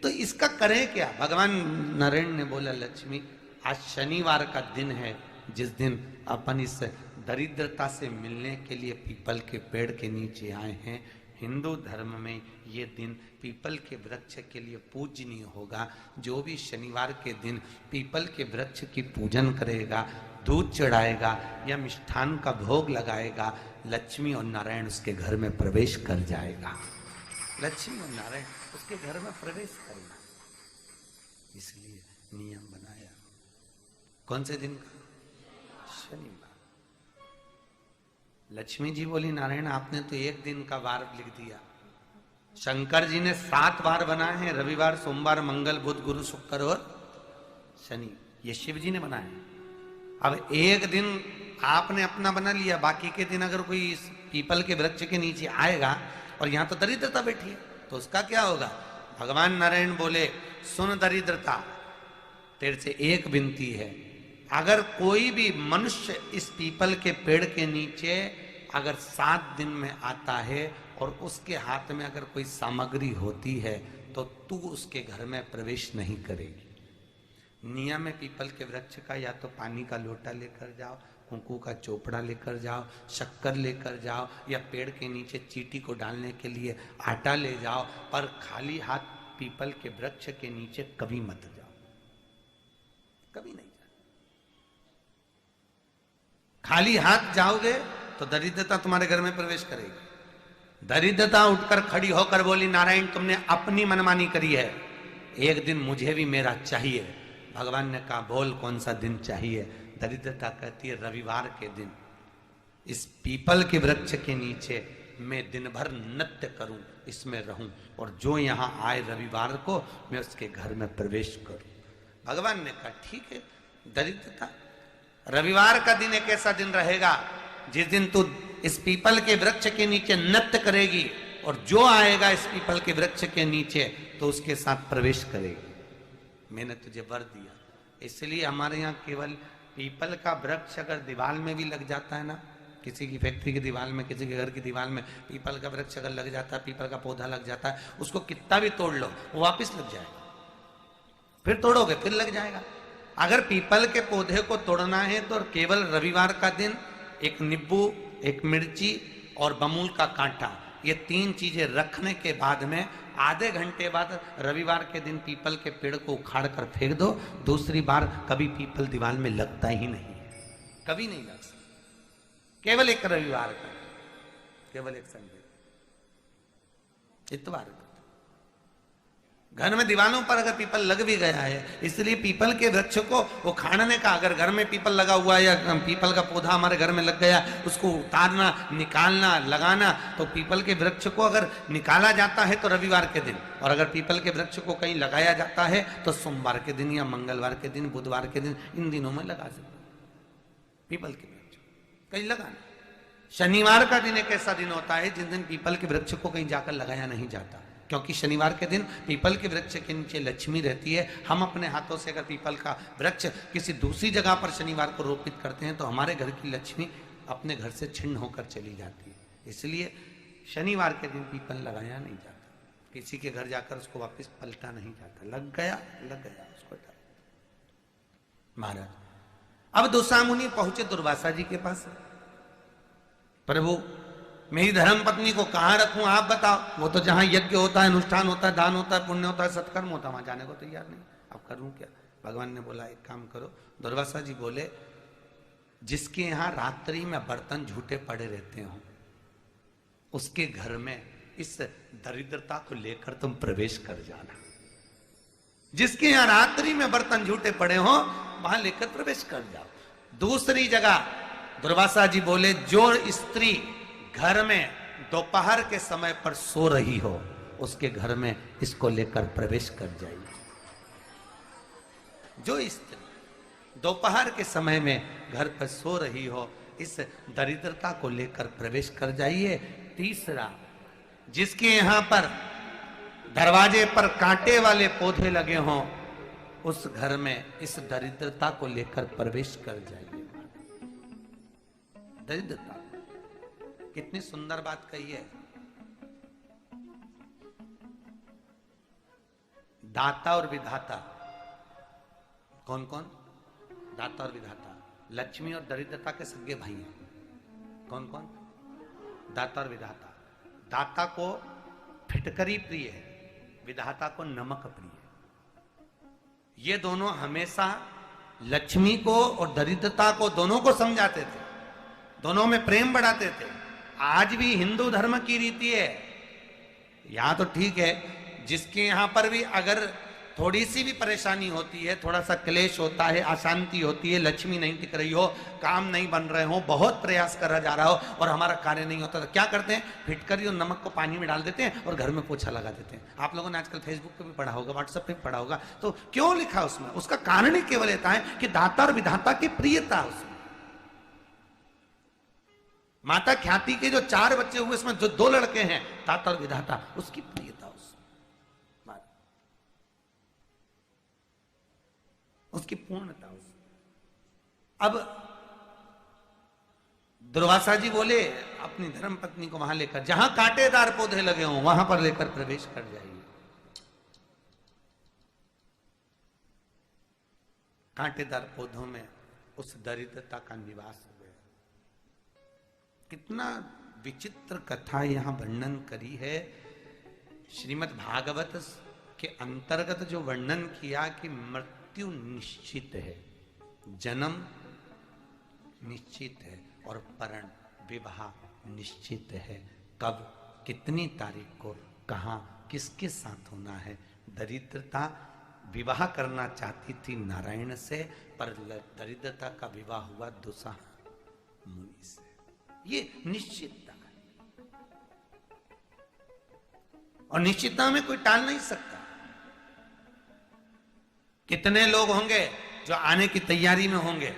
तो इसका करें क्या? भगवान नारायण ने बोला, लक्ष्मी आज शनिवार का दिन है, जिस दिन अपन इस दरिद्रता से मिलने के लिए पीपल के पेड़ के नीचे आए हैं। हिंदू धर्म में ये दिन पीपल के वृक्ष के लिए पूजनीय होगा। जो भी शनिवार के दिन पीपल के वृक्ष की पूजन करेगा, दूध चढ़ाएगा या मिष्ठान का भोग लगाएगा, लक्ष्मी और नारायण उसके घर में प्रवेश कर जाएगा। लक्ष्मी और नारायण उसके घर में प्रवेश करना, इसलिए नियम बनाया। कौन से दिन का? शनिवार। लक्ष्मी जी बोली, नारायण आपने तो एक दिन का वार लिख दिया। शंकर जी ने 7 वार बनाए हैं, रविवार, सोमवार, मंगल, बुध, गुरु, शुक्र और शनि। ये शिव जी ने बनाए। अब एक दिन आपने अपना बना लिया, बाकी के दिन अगर कोई इस पीपल के वृक्ष के नीचे आएगा और यहां तो दरिद्रता बैठी है, तो उसका क्या होगा? भगवान नारायण बोले, सुन दरिद्रता, तेरे से एक विनती है, अगर कोई भी मनुष्य इस पीपल के पेड़ के नीचे अगर 7 दिन में आता है और उसके हाथ में अगर कोई सामग्री होती है, तो तू उसके घर में प्रवेश नहीं करेगी। नियम है पीपल के वृक्ष का, या तो पानी का लोटा लेकर जाओ, कुंकू का चोपड़ा लेकर जाओ, शक्कर लेकर जाओ, या पेड़ के नीचे चींटी को डालने के लिए आटा ले जाओ, पर खाली हाथ पीपल के वृक्ष के नीचे कभी मत जाओ, कभी नहीं जाओ। खाली हाथ जाओगे तो दरिद्रता तुम्हारे घर में प्रवेश करेगी। दरिद्रता उठकर खड़ी होकर बोली, नारायण तुमने अपनी मनमानी करी है, एक दिन मुझे भी मेरा चाहिए। भगवान ने कहा, बोल कौन सा दिन चाहिए? दरिद्रता कहती है, रविवार के दिन इस पीपल के वृक्ष के नीचे मैं दिन भर नृत्य करूं, इसमें रहूं, और जो यहां आए रविवार को मैं उसके घर में प्रवेश करूं। भगवान ने कहा, ठीक है। दरिद्रता, रविवार का दिन एक ऐसा दिन रहेगा जिस दिन तू इस पीपल के वृक्ष के नीचे नृत्य करेगी, और जो आएगा इस पीपल के वृक्ष के नीचे तो उसके साथ प्रवेश करेगी। मैंने तुझे वर दिया। इसलिए हमारे यहाँ केवल पीपल का वृक्ष अगर दीवार में भी लग जाता है ना, किसी की फैक्ट्री की दीवार में, किसी के घर की दीवार में पीपल का वृक्ष अगर लग जाता है, पीपल का पौधा लग जाता है, उसको कितना भी तोड़ लो वो वापिस लग जाएगा। फिर तोड़ोगे फिर लग जाएगा। अगर पीपल के पौधे को तोड़ना है तो केवल रविवार का दिन एक नींबू, एक मिर्ची और बमूल का कांटा, ये 3 चीजें रखने के बाद में आधे घंटे बाद रविवार के दिन पीपल के पेड़ को उखाड़ कर फेंक दो। दूसरी बार कभी पीपल दीवार में लगता ही नहीं है, कभी नहीं लग सकता। केवल एक रविवार का, केवल एक संडे, इतवार का। घर में दीवानों पर अगर पीपल लग भी गया है, इसलिए पीपल के वृक्ष को उखाड़ने का, अगर घर में पीपल लगा हुआ है या पीपल का पौधा हमारे घर में लग गया, उसको उतारना, निकालना, लगाना, तो पीपल के वृक्ष को अगर निकाला जाता है तो रविवार के दिन, और अगर पीपल के वृक्ष को कहीं लगाया जाता है तो सोमवार के दिन या मंगलवार के दिन, बुधवार के दिन, इन दिनों में लगा सकते पीपल के वृक्ष कहीं लगाना। शनिवार का दिन एक ऐसा दिन होता है जिस दिन पीपल के वृक्ष को कहीं जाकर लगाया नहीं जाता, क्योंकि शनिवार के दिन पीपल के वृक्ष के नीचे लक्ष्मी रहती है। हम अपने हाथों से अगर पीपल का वृक्ष किसी दूसरी जगह पर शनिवार को रोपित करते हैं तो हमारे घर की लक्ष्मी अपने घर से छिन्न होकर चली जाती है। इसलिए शनिवार के दिन पीपल लगाया नहीं जाता, किसी के घर जाकर उसको वापस पलटा नहीं जाता। लग गया उसको। महाराज अब दूसरा मुनि पहुंचे दुर्वासा जी के पास। प्रभु मेरी धर्म पत्नी को कहां रखूं, आप बताओ। वो तो जहां यज्ञ होता है, अनुष्ठान होता है, दान होता है, पुण्य होता है, सत्कर्म होता है, वहां जाने को तैयार नहीं। अब करूं क्या? भगवान ने बोला, एक काम करो। दुर्वासा जी बोले, जिसके यहां रात्रि में बर्तन झूठे पड़े रहते हो, उसके घर में इस दरिद्रता को लेकर तुम प्रवेश कर जाना। जिसके यहां रात्रि में बर्तन झूठे पड़े हो, वहां लेकर प्रवेश कर जाओ। दूसरी जगह दुर्वासा जी बोले, जो स्त्री घर में दोपहर के समय पर सो रही हो, उसके घर में इसको लेकर प्रवेश कर जाइए। जो स्त्री दोपहर के समय में घर पर सो रही हो, इस दरिद्रता को लेकर प्रवेश कर जाइए। तीसरा, जिसके यहां पर दरवाजे पर कांटे वाले पौधे लगे हों, उस घर में इस दरिद्रता को लेकर प्रवेश कर जाइए। दरिद्रता, कितनी सुंदर बात कही है। दाता और विधाता कौन कौन? दाता और विधाता। लक्ष्मी और दरिद्रता के सगे भाई हैं। कौन कौन? दाता और विधाता। दाता को फिटकरी प्रिय है, विधाता को नमक प्रिय है। ये दोनों हमेशा लक्ष्मी को और दरिद्रता को दोनों को समझाते थे, दोनों में प्रेम बढ़ाते थे। आज भी हिंदू धर्म की रीति है, यहां तो ठीक है, जिसके यहां पर भी अगर थोड़ी सी भी परेशानी होती है, थोड़ा सा क्लेश होता है, अशांति होती है, लक्ष्मी नहीं टिक रही हो, काम नहीं बन रहे हो, बहुत प्रयास करा जा रहा हो और हमारा कार्य नहीं होता, तो क्या करते हैं? फिटकरी और नमक को पानी में डाल देते हैं और घर में पोछा लगा देते हैं। आप लोगों ने आजकल फेसबुक पे भी पढ़ा होगा, व्हाट्सएप पे भी पढ़ा होगा। तो क्यों लिखा उसमें? उसका कारण ही केवल ये है कि दाता और विधाता की प्रियता उसमें। माता ख्याति के जो 4 बच्चे हुए, इसमें जो 2 लड़के हैं, दाता और विधाता, उसकी प्रियता उसकी पूर्णता उस। अब दुर्वासा जी बोले अपनी धर्म पत्नी को वहां लेकर, जहां कांटेदार पौधे लगे हों वहां पर लेकर प्रवेश कर जाइए। कांटेदार पौधों में उस दरिद्रता का निवास हो गया। कितना विचित्र कथा यहां वर्णन करी है। श्रीमद् भागवत के अंतर्गत जो वर्णन किया कि मृत्यु निश्चित है, जन्म निश्चित है और परण विवाह निश्चित है। कब, कितनी तारीख को, कहां, किसके साथ होना है। दरिद्रता विवाह करना चाहती थी नारायण से, पर दरिद्रता का विवाह हुआ दुसा मुनि से। ये निश्चितता है और निश्चितता में कोई टाल नहीं सकता। कितने लोग होंगे जो आने की तैयारी में होंगे,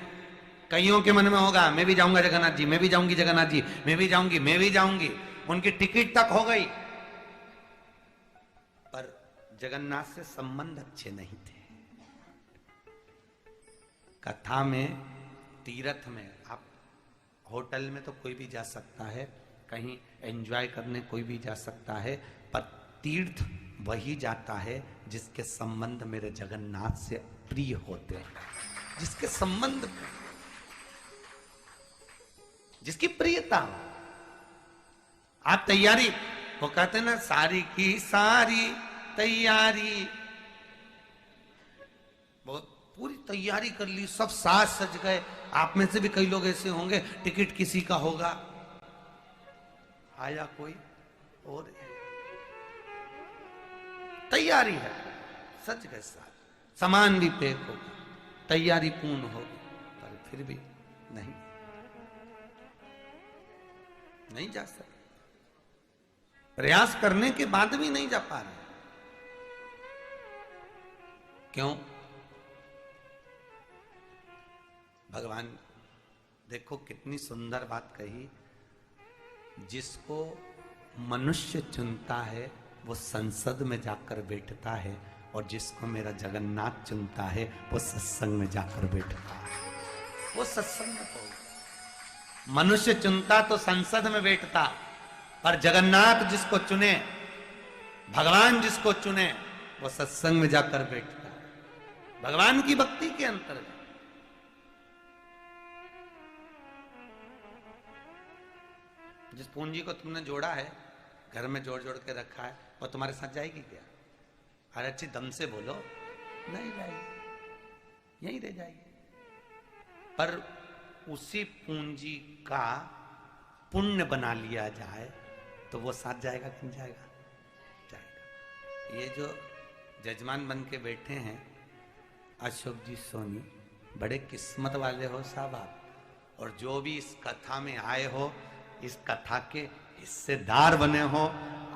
कईयों के मन में होगा मैं भी जाऊंगा जगन्नाथ जी, मैं भी जाऊंगी जगन्नाथ जी, मैं भी जाऊंगी, मैं भी जाऊंगी। उनकी टिकट तक हो गई, पर जगन्नाथ से संबंध अच्छे नहीं थे। कथा में, तीर्थ में, आप होटल में तो कोई भी जा सकता है, कहीं एंजॉय करने कोई भी जा सकता है, पर तीर्थ वही जाता है जिसके संबंध मेरे जगन्नाथ से प्रिय होते हैं, जिसके संबंध, जिसकी प्रियता हो। आप तैयारी, वो कहते ना, सारी की सारी तैयारी, बहुत पूरी तैयारी कर ली, सब साज सज गए। आप में से भी कई लोग ऐसे होंगे, टिकट किसी का होगा, आया कोई और, तैयारी है, सच गए, साथ सामान भी पैक होगा, तैयारी पूर्ण होगी, पर फिर भी नहीं जा सकते। प्रयास करने के बाद भी नहीं जा पा रहे। क्यों? भगवान देखो कितनी सुंदर बात कही, जिसको मनुष्य चुनता है वो संसद में जाकर बैठता है, और जिसको मेरा जगन्नाथ चुनता है वो सत्संग में जाकर बैठता है। वो सत्संग में पहुंच, मनुष्य चुनता तो संसद में बैठता, पर जगन्नाथ जिसको चुने, भगवान जिसको चुने, वो सत्संग में जाकर बैठता है, भगवान की भक्ति के अंतर्गत। जिस पूंजी को तुमने जोड़ा है, घर में जोड़ जोड़ के रखा है, वो तुम्हारे साथ जाएगी क्या? अरे अच्छी दम से बोलो, नहीं जाएगी, यहीं रह जाएगी। पर उसी पूंजी का पुण्य बना लिया जाए तो वो साथ जाएगा कि नहीं जाएगा? जाएगा। ये जो जजमान बन के बैठे हैं अशोक जी सोनी, बड़े किस्मत वाले हो साहब आप, और जो भी इस कथा में आए हो, इस कथा के हिस्सेदार बने हो,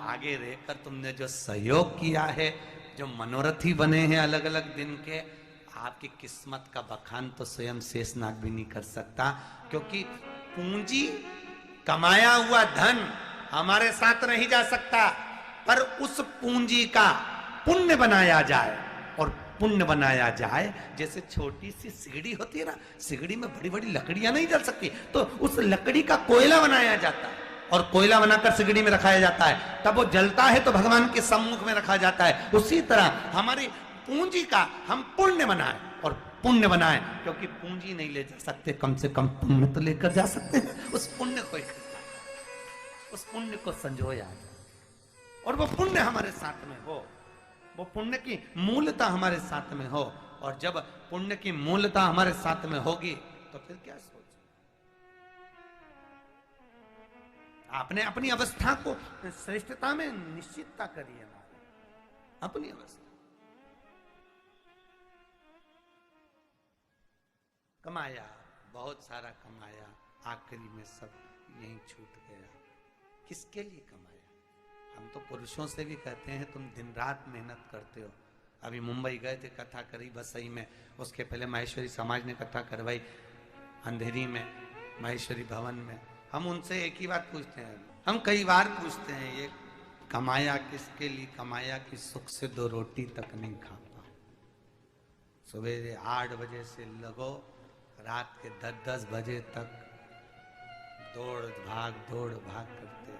आगे रहकर तुमने जो सहयोग किया है, जो मनोरथी बने हैं अलग अलग दिन के, आपकी किस्मत का बखान तो स्वयं शेषनाग भी नहीं कर सकता। क्योंकि पूंजी, कमाया हुआ धन हमारे साथ नहीं जा सकता, पर उस पूंजी का पुण्य बनाया जाए, और पुण्य बनाया जाए, जैसे छोटी सी सिगड़ी होती है ना, सिगड़ी में बड़ी बड़ी लकड़ियां नहीं जल सकती, तो उस लकड़ी का कोयला बनाया जाता है, और कोयला बनाकर सिगड़ी में रखाया जाता है, तब वो जलता है तो भगवान के सम्मुख में रखा जाता है। उसी तरह हमारी पूंजी का हम पुण्य बनाए, और पुण्य बनाए, क्योंकि पूंजी नहीं ले जा सकते, कम से कम पुण्य तो लेकर जा सकते हैं। उस पुण्य को उस पुण्य को संजोया जाए, और वो पुण्य हमारे साथ में हो, वो पुण्य की मूलता हमारे साथ में हो। और जब पुण्य की मूलता हमारे साथ में होगी तो फिर क्या सोच, आपने अपनी अवस्था को श्रेष्ठता में निश्चितता करिए, अपनी अवस्था। कमाया, बहुत सारा कमाया, आखिरी में सब यहीं छूट गया। किसके लिए कमाया? हम तो पुरुषों से भी कहते हैं तुम दिन रात मेहनत करते हो। अभी मुंबई गए थे, कथा करी बसई में, उसके पहले माहेश्वरी समाज ने कथा करवाई अंधेरी में, माहेश्वरी भवन में। हम उनसे एक ही बात पूछते हैं, हम कई बार पूछते हैं, ये कमाया किसके लिए कमाया कि सुख से 2 रोटी तक नहीं खा पाए। सवेरे 8 बजे से लगो, रात के 10-10 बजे तक दौड़ भाग करते रहो।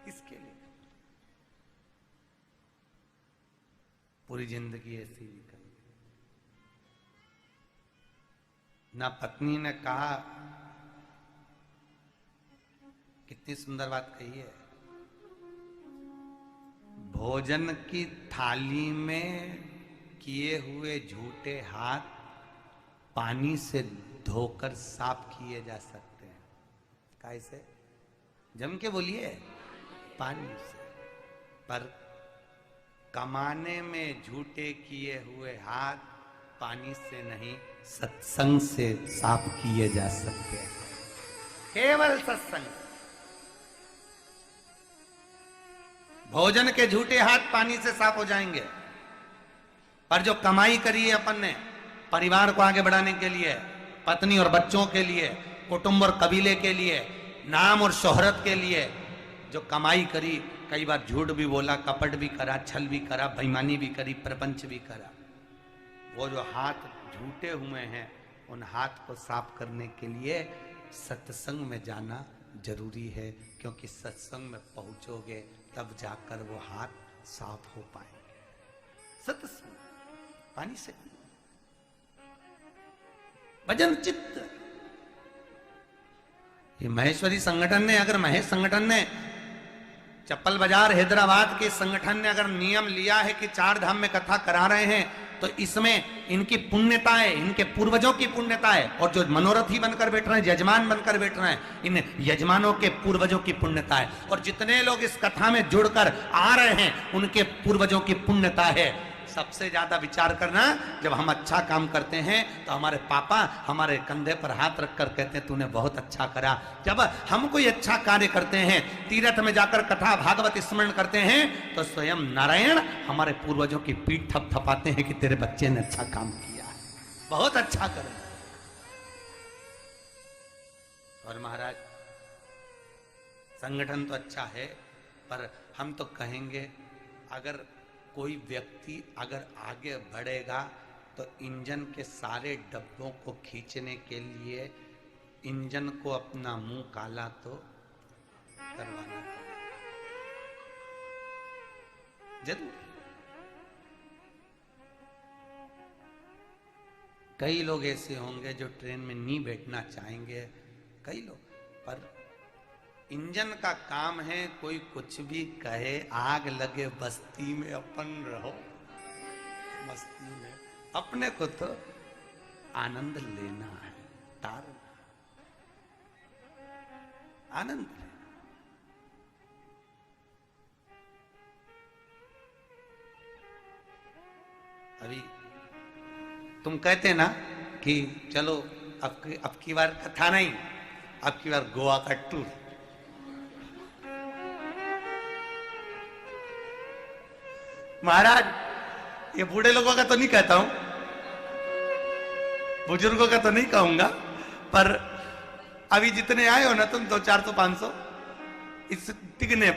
किसके लिए? पूरी जिंदगी ऐसी निकल गई। ना पत्नी ने कहा, कितनी सुंदर बात कही है, भोजन की थाली में किए हुए झूठे हाथ पानी से धोकर साफ किए जा सकते हैं। कैसे? जम के बोलिए, पानी से। पर कमाने में झूठे किए हुए हाथ पानी से नहीं, सत्संग से साफ किए जा सकते हैं। केवल सत्संग। भोजन के झूठे हाथ पानी से साफ हो जाएंगे, पर जो कमाई करी है अपन ने परिवार को आगे बढ़ाने के लिए, पत्नी और बच्चों के लिए, कुटुंब और कबीले के लिए, नाम और शोहरत के लिए जो कमाई करी, कई बार झूठ भी बोला, कपट भी करा, छल भी करा, बेईमानी भी करी, प्रपंच भी करा, वो जो हाथ झूठे हुए हैं, उन हाथ को साफ करने के लिए सत्संग में जाना जरूरी है। क्योंकि सत्संग में पहुंचोगे तब जाकर वो हाथ साफ हो पाएंगे। सत्संग पानी से, भजन चित्त। ये महेश्वरी संगठन ने, अगर महेश संगठन ने, चप्पल बाजार हैदराबाद के संगठन ने अगर नियम लिया है कि 4 धाम में कथा करा रहे हैं, तो इसमें इनकी पुण्यता है, इनके पूर्वजों की पुण्यता है। और जो मनोरथी बनकर बैठ रहे हैं, यजमान बनकर बैठ रहे हैं, इन यजमानों के पूर्वजों की पुण्यता है। और जितने लोग इस कथा में जुड़कर आ रहे हैं, उनके पूर्वजों की पुण्यता है। सबसे ज्यादा विचार करना, जब हम अच्छा काम करते हैं तो हमारे पापा हमारे कंधे पर हाथ रखकर कहते हैं तूने बहुत अच्छा करा। जब हम कोई अच्छा कार्य करते हैं, तीर्थ में जाकर कथा भागवत स्मरण करते हैं, तो स्वयं नारायण हमारे पूर्वजों की पीठ थपथपाते हैं कि तेरे बच्चे ने अच्छा काम किया है, बहुत अच्छा करे। और महाराज संगठन तो अच्छा है, पर हम तो कहेंगे अगर कोई व्यक्ति अगर आगे बढ़ेगा तो इंजन के सारे डब्बों को खींचने के लिए इंजन को अपना मुंह काला तो करवाना जरूर। कई लोग ऐसे होंगे जो ट्रेन में नहीं बैठना चाहेंगे, कई लोग, पर इंजन का काम है, कोई कुछ भी कहे, आग लगे बस्ती में अपन रहो मस्ती में, अपने को तो आनंद लेना है, तारना, आनंद लेना। अभी तुम कहते ना कि चलो अब की बार कथा नहीं, अब की बार गोवा का टूर। महाराज ये बूढ़े लोगों का तो नहीं कहता हूं, बुजुर्गों का तो नहीं कहूंगा, पर अभी जितने आए हो ना तुम 200-400 500 इस टिकने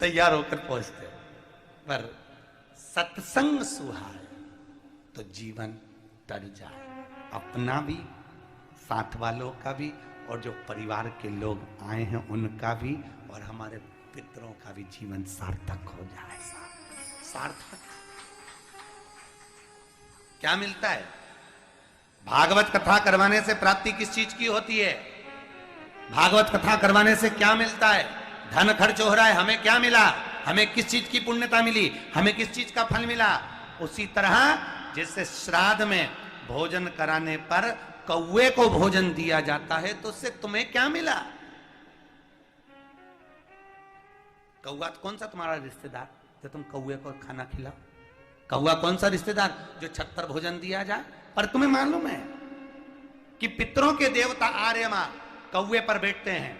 तैयार होकर पहुंचते हो। पर सत्संग सुहाए तो जीवन तर जाए, अपना भी, साथ वालों का भी और जो परिवार के लोग आए हैं उनका भी, और हमारे पितरों का भी जीवन सार्थक हो जाए। सार्थक क्या मिलता है? भागवत कथा करवाने से प्राप्ति किस चीज की होती है? भागवत कथा करवाने से क्या मिलता है? धन खर्च हो रहा है, हमें क्या मिला? हमें किस चीज की पुण्यता मिली? हमें किस चीज का फल मिला? उसी तरह जैसे श्राद्ध में भोजन कराने पर कौवे को भोजन दिया जाता है, तो उससे तुम्हें क्या मिला? कौवा कौन सा तुम्हारा रिश्तेदार जो तुम कौवे को खाना खिलाओ? कौवा कौन सा रिश्तेदार जो छत पर भोजन दिया जाए? पर तुम्हें मालूम है कि पितरों के देवता आर्यमा कौवे पर बैठते हैं,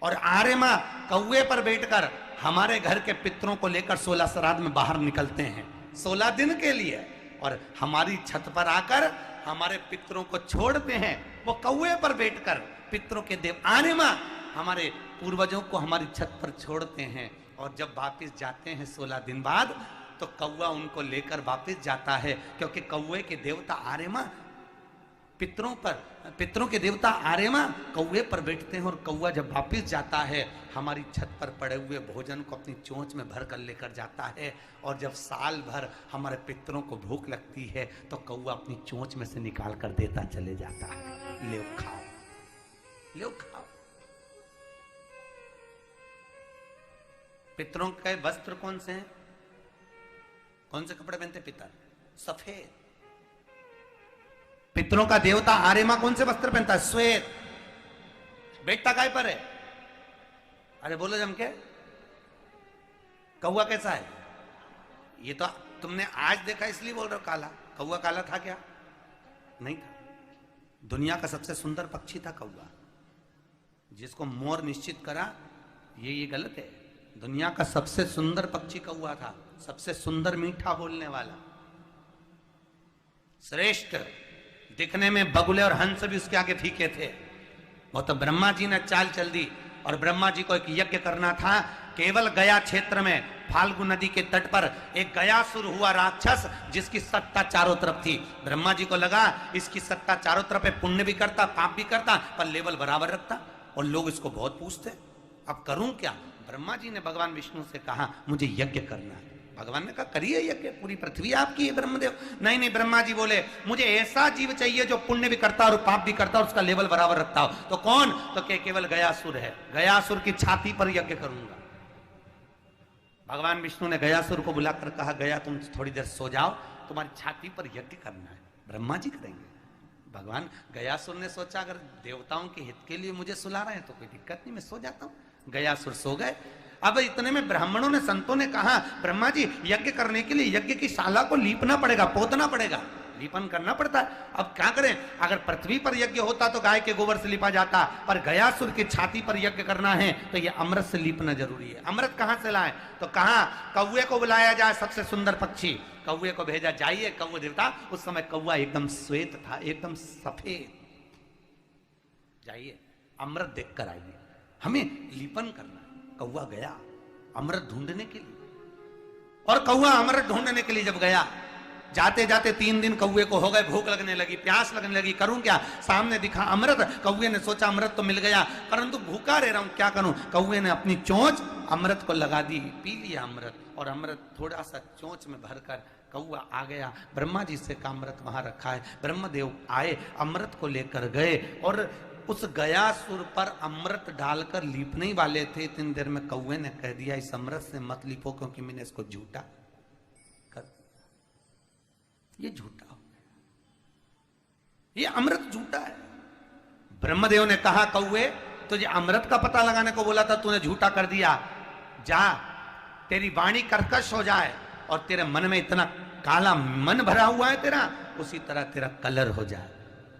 और आर्यमा कौवे पर बैठकर हमारे घर के पितरों को लेकर 16 श्राद्ध में बाहर निकलते हैं 16 दिन के लिए, और हमारी छत पर आकर हमारे पितरों को छोड़ते हैं। वो कौवे पर बैठकर पितरों के देव आर्यमा हमारे पूर्वजों को हमारी छत पर छोड़ते हैं, और जब वापिस जाते हैं 16 दिन बाद, तो कौवा उनको लेकर वापिस जाता है, क्योंकि कौवे के देवता आर्यमा पितरों के देवता आर्यमा कौवे पर बैठते हैं, और कौवा जब वापिस जाता है हमारी छत पर पड़े हुए भोजन को अपनी चोंच में भर कर लेकर जाता है, और जब साल भर हमारे पितरों को भूख लगती है तो कौवा अपनी चोंच में से निकाल कर देता चले जाता है, ले खाओ, ले खाओ। पितरों के वस्त्र कौन से हैं? कौन से कपड़े पहनते पितर? सफेद। पितरों का देवता आर्यमा कौन से वस्त्र पहनता है? श्वेत। बैठता काय पर है? अरे बोलो जम के, कौवा कैसा है? ये तो तुमने आज देखा इसलिए बोल रहे हो काला। कौवा काला था क्या? नहीं था। दुनिया का सबसे सुंदर पक्षी था कौवा, जिसको मोर निश्चित करा ये गलत है। दुनिया का सबसे सुंदर पक्षी कौवा था, सबसे सुंदर मीठा बोलने वाला, श्रेष्ठ। दिखने में बगुले और हंस भी उसके आगे फीके थे। वो तो ब्रह्मा जी ने चाल चल दी, और ब्रह्मा जी को एक यज्ञ करना था। केवल गया क्षेत्र में फाल्गु नदी के तट पर एक गयासुर हुआ राक्षस, जिसकी सत्ता चारों तरफ थी। ब्रह्मा जी को लगा इसकी सत्ता चारों तरफ है, पुण्य भी करता पाप भी करता, पर लेवल बराबर रखता, और लोग इसको बहुत पूछते। अब करूं क्या? ब्रह्मा जी ने भगवान विष्णु से कहा मुझे यज्ञ करना है। भगवान ने कहा करिए यज्ञ, पूरी पृथ्वी आपकी है ब्रह्मदेव। नहीं, ब्रह्मा जी बोले मुझे ऐसा जीव चाहिए जो पुण्य भी करता और पाप भी करता और उसका लेवल बराबर रखता हो। तो कौन? तो केवल गयासुर है। गयासुर की छाती पर यज्ञ करूंगा। भगवान विष्णु ने गयासुर को बुलाकर कहा गया तुम थोड़ी देर सो जाओ, तुम्हारी छाती पर यज्ञ करना है। ब्रह्मा जी करेंगे। भगवान गयासुर ने सोचा अगर देवताओं के हित के लिए मुझे सुला रहे हैं तो कोई दिक्कत नहीं, मैं सो जाता हूं। गयासुर सो गए। अब इतने में ब्राह्मणों ने, संतों ने कहा ब्रह्मा जी यज्ञ करने के लिए यज्ञ की शाला को लीपना पड़ेगा, पोतना पड़ेगा, लीपन करना पड़ता है। अब क्या करें? अगर पृथ्वी पर यज्ञ होता तो गाय के गोबर से लिपा जाता, पर गयासुर की छाती पर यज्ञ करना है तो ये अमृत से लीपना जरूरी है। अमृत कहां से लाएं? तो कहा कौवे को बुलाया जाए, सबसे सुंदर पक्षी। कौवे को भेजा, जाइए कौवे देवता। उस समय कौवा एकदम श्वेत था, एकदम सफेद। जाइए अमृत देख कर आइए, हमें लीपन करना। कौवा गया अमृत ढूंढने के लिए, और कौवा अमृत ढूंढने के लिए जब गया, जाते जाते 3 दिन कौवे को हो गए, भूख लगने लगी, प्यास लगने लगी, करूं क्या? सामने दिखा अमृत। कौवे ने सोचा अमृत तो मिल गया, परंतु भूखा रह रहा हूं, क्या करूं? कौवे ने अपनी चोंच अमृत को लगा दी, पी लिया अमृत, और अमृत थोड़ा सा चोंच में भरकर कौवा आ गया। ब्रह्मा जी से का अमृत वहां रखा है। ब्रह्मदेव आए, अमृत को लेकर गए, और उस गयासुर पर अमृत डालकर लीपने ही वाले थे। इतनी देर में कौवे ने कह दिया इस अमृत से मत लीपो, क्योंकि मैंने इसको झूठा कर, ये झूठा हो गया, ये अमृत झूठा है। ब्रह्मदेव ने कहा कौवे तुझे अमृत का पता लगाने को बोला था, तूने झूठा कर दिया। जा, तेरी वाणी कर्कश हो जाए और तेरे मन में इतना काला मन भरा हुआ है तेरा, उसी तरह तेरा कलर हो जाए।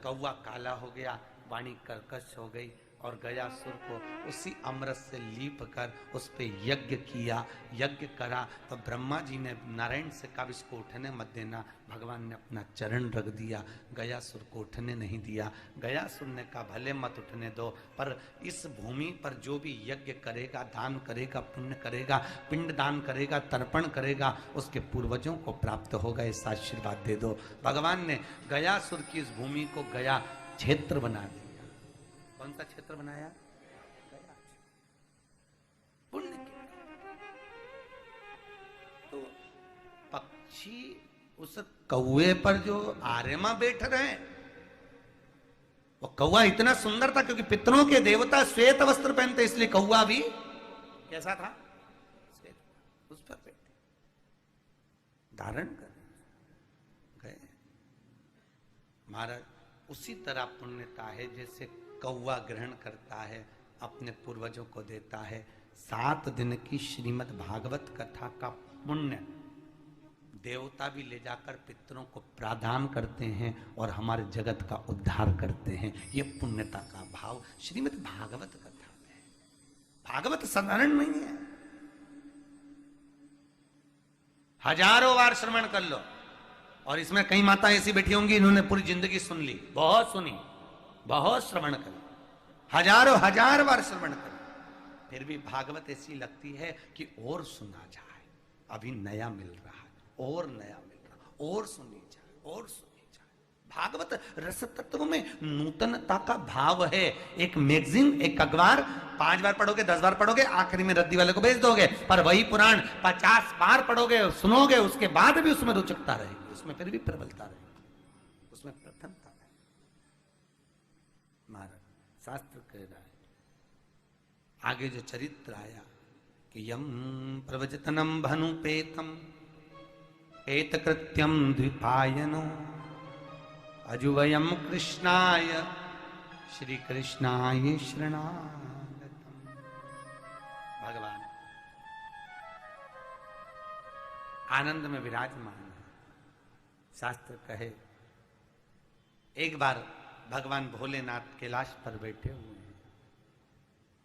कौवा काला हो गया, वाणी कर्कश हो गई, और गयासुर को उसी अमृत से लीप कर उस पे यज्ञ किया, यज्ञ करा। तो ब्रह्मा जी ने नारायण से कहा इसको उठने मत देना। भगवान ने अपना चरण रख दिया, गयासुर को उठने नहीं दिया। गयासुर ने कहा भले मत उठने दो, पर इस भूमि पर जो भी यज्ञ करेगा, दान करेगा, पुण्य करेगा, पिंड दान करेगा, तर्पण करेगा, उसके पूर्वजों को प्राप्त होगा, ऐसा आशीर्वाद दे दो। भगवान ने गयासुर की इस भूमि को गया क्षेत्र बना दिया। कौन सा क्षेत्र बनाया? पुण्य के। तो पक्षी उस कौए पर जो आर्यमा बैठ रहे हैं, वो कौआ इतना सुंदर था क्योंकि पितरों के देवता श्वेत वस्त्र पहनते, इसलिए कौआ भी कैसा था? श्वेत। उस पर बैठे धारण कर गए महाराज। उसी तरह पुण्यता है जैसे कौआ ग्रहण करता है, अपने पूर्वजों को देता है। 7 दिन की श्रीमद् भागवत कथा का पुण्य देवता भी ले जाकर पितरों को प्रदान करते हैं और हमारे जगत का उद्धार करते हैं। ये पुण्यता का भाव श्रीमद् भागवत कथा में है। भागवत साधारण नहीं है, हजारों बार श्रवण कर लो। और इसमें कई माता ऐसी बैठी होंगी, इन्होंने पूरी जिंदगी सुन ली, बहुत सुनी, बहुत श्रवण कर, हजारों हजार बार श्रवण कर, फिर भी भागवत ऐसी लगती है कि और सुना जाए, अभी नया मिल रहा है, और नया मिल रहा, और सुनी जाए, और सुनी जाए। भागवत रस तत्व में नूतनता का भाव है। एक मैगजीन, एक अखबार 5 बार पढ़ोगे, 10 बार पढ़ोगे, आखिरी में रद्दी वाले को भेज दोगे, पर वही पुराण 50 बार पढ़ोगे, सुनोगे, उसके बाद भी उसमें रोचकता रहेगी, उसमें फिर भी प्रबलता रहेगी, उसमें प्रथमता रहेगी। महाराज शास्त्र कह रहा है, आगे जो चरित्र आया कि यम प्रवचतनम भनुपेतम एतकृत्यम द्विपायनो अजुवयम कृष्णाय श्री कृष्णाय शरणागतम। भगवान आनंद में विराजमान है। शास्त्र कहे एक बार भगवान भोलेनाथ कैलाश पर बैठे हुए हैं,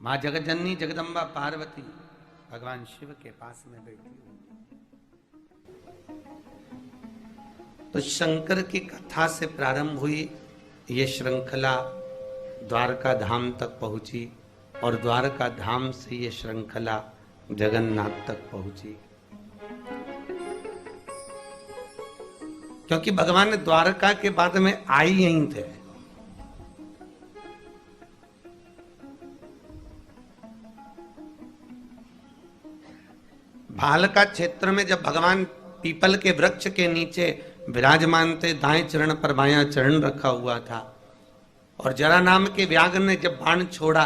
मां जगज्जननी जगदम्बा पार्वती भगवान शिव के पास में बैठी हुई। तो शंकर की कथा से प्रारंभ हुई ये श्रृंखला, द्वारका धाम तक पहुंची और द्वारका धाम से ये श्रृंखला जगन्नाथ तक पहुंची, क्योंकि भगवान ने द्वारका के बाद में आई यहीं थे। भालका क्षेत्र में जब भगवान पीपल के वृक्ष के नीचे विराजमान थे, दाएं चरण पर बायां चरण रखा हुआ था, और जरा नाम के व्याघ्र ने जब बाण छोड़ा,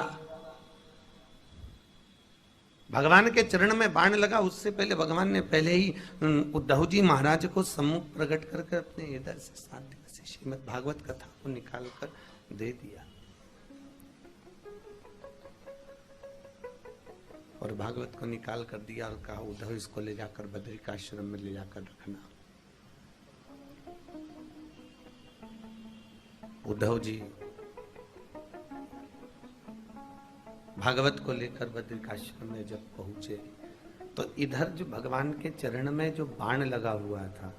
भगवान के चरण में बाण लगा, उससे पहले भगवान ने पहले ही उद्धव जी महाराज को सम्मुख प्रकट करके अपने इधर से 7 दिवसीय श्रीमद् भागवत कथा को निकाल कर दे दिया। और भागवत को निकाल कर दिया और कहा उद्धव इसको ले जाकर बद्रिकाश्रम में ले जाकर रखना। उद्धव जी भागवत को लेकर बद्रिकाश्रम में जब पहुंचे तो इधर जो भगवान के चरण में जो बाण लगा हुआ था,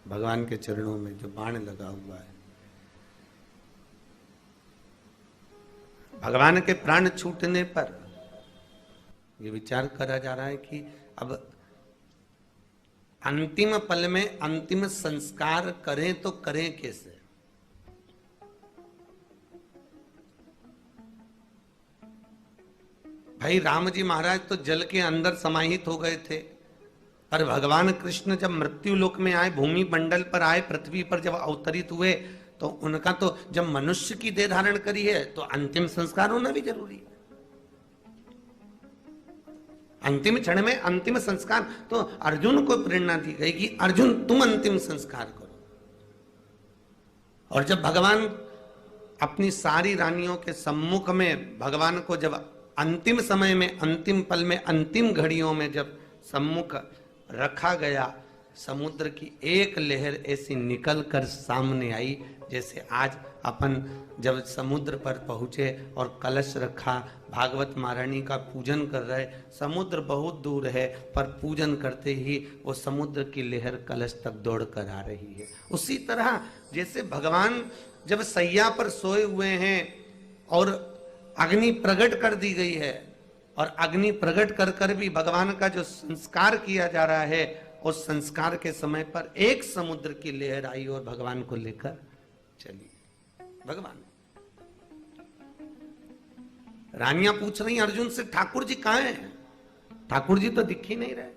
भगवान के चरणों में जो बाण लगा हुआ है, भगवान के प्राण छूटने पर ये विचार करा जा रहा है कि अब अंतिम पल में अंतिम संस्कार करें तो करें कैसे। भाई राम जी महाराज तो जल के अंदर समाहित हो गए थे, पर भगवान कृष्ण जब मृत्यु लोक में आए, भूमि मंडल पर आए, पृथ्वी पर जब अवतरित हुए, तो उनका तो जब मनुष्य की देह धारण करी है तो अंतिम संस्कार होना भी जरूरी है। अंतिम क्षण में अंतिम संस्कार, तो अर्जुन को प्रेरणा दी गई कि अर्जुन तुम अंतिम संस्कार करो। और जब भगवान अपनी सारी रानियों के सम्मुख में भगवान को जब अंतिम समय में, अंतिम पल में, अंतिम घड़ियों में जब सम्मुख रखा गया, समुद्र की एक लहर ऐसी निकल कर सामने आई जैसे आज अपन जब समुद्र पर पहुंचे और कलश रखा, भागवत महारानी का पूजन कर रहे, समुद्र बहुत दूर है पर पूजन करते ही वो समुद्र की लहर कलश तक दौड़ कर आ रही है। उसी तरह जैसे भगवान जब सैया पर सोए हुए हैं और अग्नि प्रकट कर दी गई है, और अग्नि प्रकट कर कर भी भगवान का जो संस्कार किया जा रहा है, उस संस्कार के समय पर एक समुद्र की लहर आई और भगवान को लेकर चली। भगवान रानियां पूछ रही अर्जुन से, ठाकुर जी कहां हैं? ठाकुर जी तो दिख ही नहीं रहे,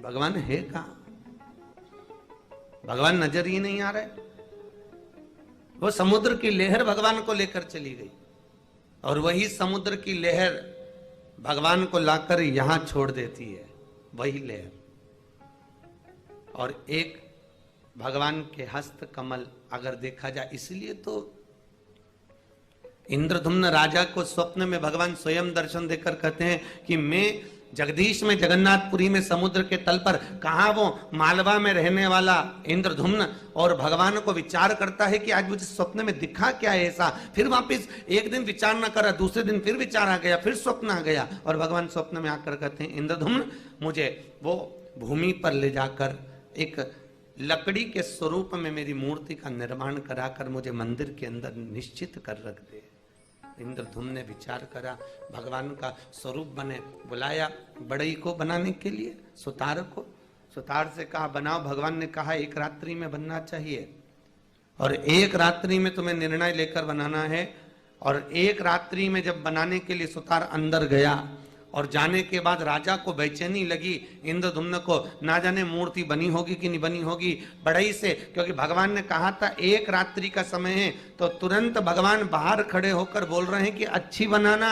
भगवान है कहां? भगवान नजर ही नहीं आ रहे। वो समुद्र की लहर भगवान को लेकर चली गई और वही समुद्र की लहर भगवान को लाकर यहां छोड़ देती है, वही लहर। और एक भगवान के हस्त कमल अगर देखा जाए, इसलिए तो इंद्रधुम्न राजा को स्वप्न में भगवान स्वयं दर्शन देकर कहते हैं कि मैं जगदीश में, जगन्नाथपुरी में, समुद्र के तल पर, कहा वो मालवा में रहने वाला इंद्रधुम्न, और भगवान को विचार करता है कि आज मुझे स्वप्न में दिखा क्या है ऐसा। फिर वापस एक दिन विचार न करा, दूसरे दिन फिर विचार आ गया, फिर स्वप्न आ गया, और भगवान स्वप्न में आकर कहते हैं इंद्रधुम्न मुझे वो भूमि पर ले जाकर एक लकड़ी के स्वरूप में मेरी मूर्ति का निर्माण कराकर मुझे मंदिर के अंदर निश्चित कर रख दे। इंद्रधुम्न ने विचार करा, भगवान का स्वरूप बने, बुलाया बड़ई को बनाने के लिए, सुतार को। सुतार से कहा बनाओ। भगवान ने कहा एक रात्रि में बनना चाहिए, और एक रात्रि में तुम्हें निर्णय लेकर बनाना है। और एक रात्रि में जब बनाने के लिए सुतार अंदर गया, और जाने के बाद राजा को बेचैनी लगी, इंद्रधुम्न को, ना जाने मूर्ति बनी होगी कि नहीं बनी होगी बढ़ई से, क्योंकि भगवान ने कहा था एक रात्रि का समय है। तो तुरंत भगवान बाहर खड़े होकर बोल रहे हैं कि अच्छी बनाना।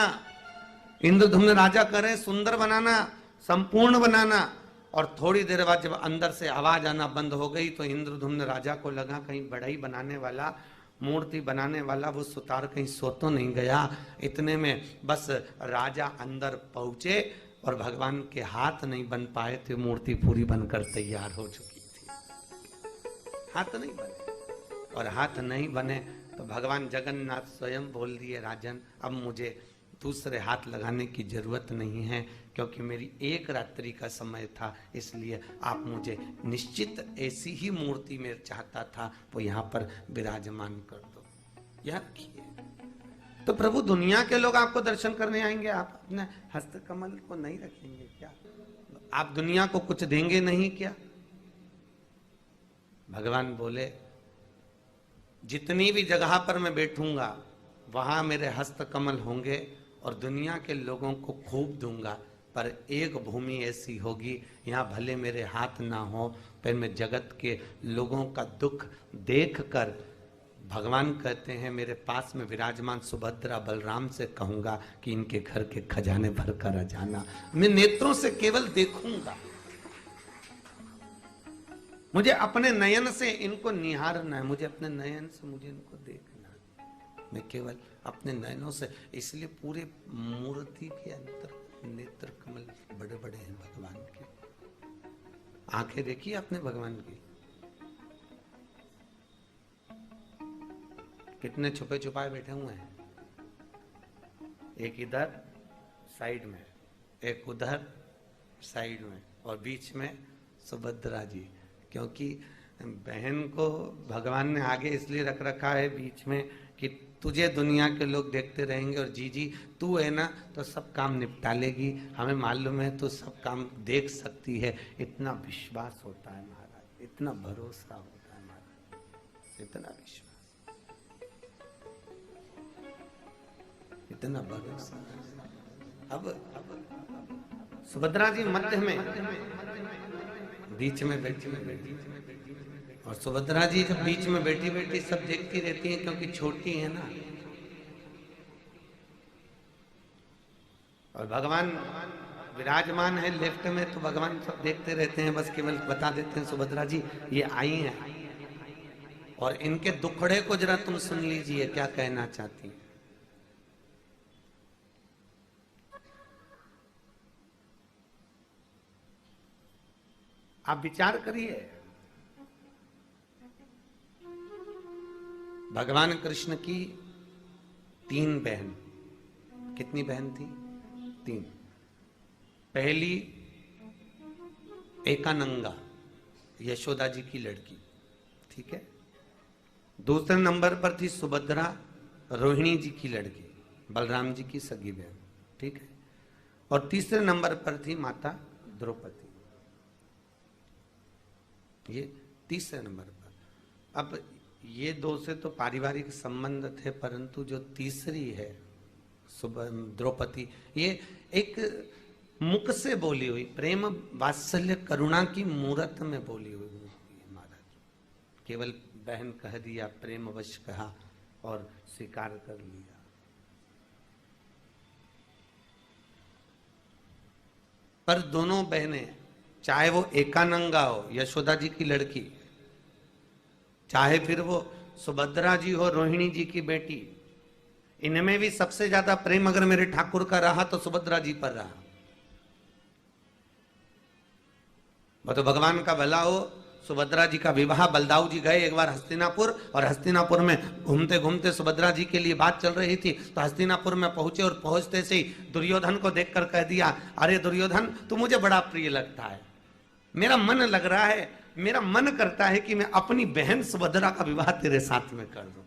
इंद्रधुम्न राजा कह रहे हैं सुंदर बनाना, संपूर्ण बनाना। और थोड़ी देर बाद जब अंदर से आवाज आना बंद हो गई तो इंद्रधुम्न राजा को लगा कहीं बढ़ई बनाने वाला, मूर्ति बनाने वाला वो सुतार कहीं सो तो नहीं गया। इतने में बस राजा अंदर पहुंचे और भगवान के हाथ नहीं बन पाए थे, मूर्ति पूरी बनकर तैयार हो चुकी थी। हाथ नहीं बने, और हाथ नहीं बने तो भगवान जगन्नाथ स्वयं बोल दिए राजन अब मुझे दूसरे हाथ लगाने की जरूरत नहीं है, क्योंकि मेरी एक रात्रि का समय था, इसलिए आप मुझे निश्चित ऐसी ही मूर्ति में चाहता था वो यहाँ पर विराजमान कर दो। यह किए तो प्रभु दुनिया के लोग आपको दर्शन करने आएंगे, आप अपने हस्त कमल को नहीं रखेंगे क्या? आप दुनिया को कुछ देंगे नहीं क्या? भगवान बोले जितनी भी जगह पर मैं बैठूंगा वहां मेरे हस्त कमल होंगे और दुनिया के लोगों को खूब दूंगा, पर एक भूमि ऐसी होगी यहाँ भले मेरे हाथ ना हो, पर मैं जगत के लोगों का दुख देखकर, भगवान कहते हैं मेरे पास में विराजमान सुभद्रा बलराम से कहूंगा कि इनके घर के खजाने भर कर आ जाना। मैं नेत्रों से केवल देखूंगा, मुझे अपने नयन से इनको निहारना है, मुझे अपने नयन से मुझे इनको देखना है, मैं केवल अपने नयनों से। इसलिए पूरे मूर्ति के अंदर नेत्र कमल बड़े बड़े हैं भगवान के। आंखें देखिए अपने भगवान की कितने छुपे छुपाए बैठे हुए हैं, एक इधर साइड में, एक उधर साइड में, और बीच में सुभद्रा जी, क्योंकि बहन को भगवान ने आगे इसलिए रख रखा है बीच में कि तुझे दुनिया के लोग देखते रहेंगे, और जीजी तू है ना तो सब काम निपटा लेगी, हमें मालूम है तो सब काम देख सकती है। इतना विश्वास होता है महाराज, इतना भरोसा होता है महाराज, इतना विश्वास, इतना भरोसा। अब सुभद्रा जी मध्य में, बीच में बैठी, और सुभद्रा जी जब बीच में बैठी बैठी सब देखती रहती हैं, क्योंकि छोटी है ना, और भगवान विराजमान है लेफ्ट में, तो भगवान सब देखते रहते हैं, बस केवल बता देते हैं सुभद्रा जी ये आई हैं, और इनके दुखड़े को जरा तुम सुन लीजिए क्या कहना चाहती हैं। आप विचार करिए, भगवान कृष्ण की 3 बहन, कितनी बहन थी? 3। पहली एकानंगा, यशोदा जी की लड़की, ठीक है। दूसरे नंबर पर थी सुभद्रा, रोहिणी जी की लड़की, बलराम जी की सगी बहन, ठीक है। और तीसरे नंबर पर थी माता द्रौपदी, ये तीसरे नंबर पर। अब ये 2 से तो पारिवारिक संबंध थे, परंतु जो तीसरी है द्रौपदी, ये एक मुख से बोली हुई प्रेम वात्सल्य करुणा की मूरत में बोली हुई महाराज। केवल बहन कह दिया, प्रेम वश कहा और स्वीकार कर लिया। पर दोनों बहनें, चाहे वो एकानंगा हो यशोदा जी की लड़की, चाहे फिर वो सुभद्रा जी हो रोहिणी जी की बेटी, इनमें भी सबसे ज्यादा प्रेम अगर मेरे ठाकुर का रहा तो सुभद्रा जी पर रहा। वो तो भगवान का भला हो, सुभद्रा जी का विवाह, बलदाऊ जी गए एक बार हस्तिनापुर, और हस्तिनापुर में घूमते घूमते सुभद्रा जी के लिए बात चल रही थी, तो हस्तिनापुर में पहुंचे और पहुंचते से ही दुर्योधन को देखकर कह दिया, अरे दुर्योधन तू मुझे बड़ा प्रिय लगता है, मेरा मन लग रहा है, मेरा मन करता है कि मैं अपनी बहन सुभद्रा का विवाह तेरे साथ में कर दूं।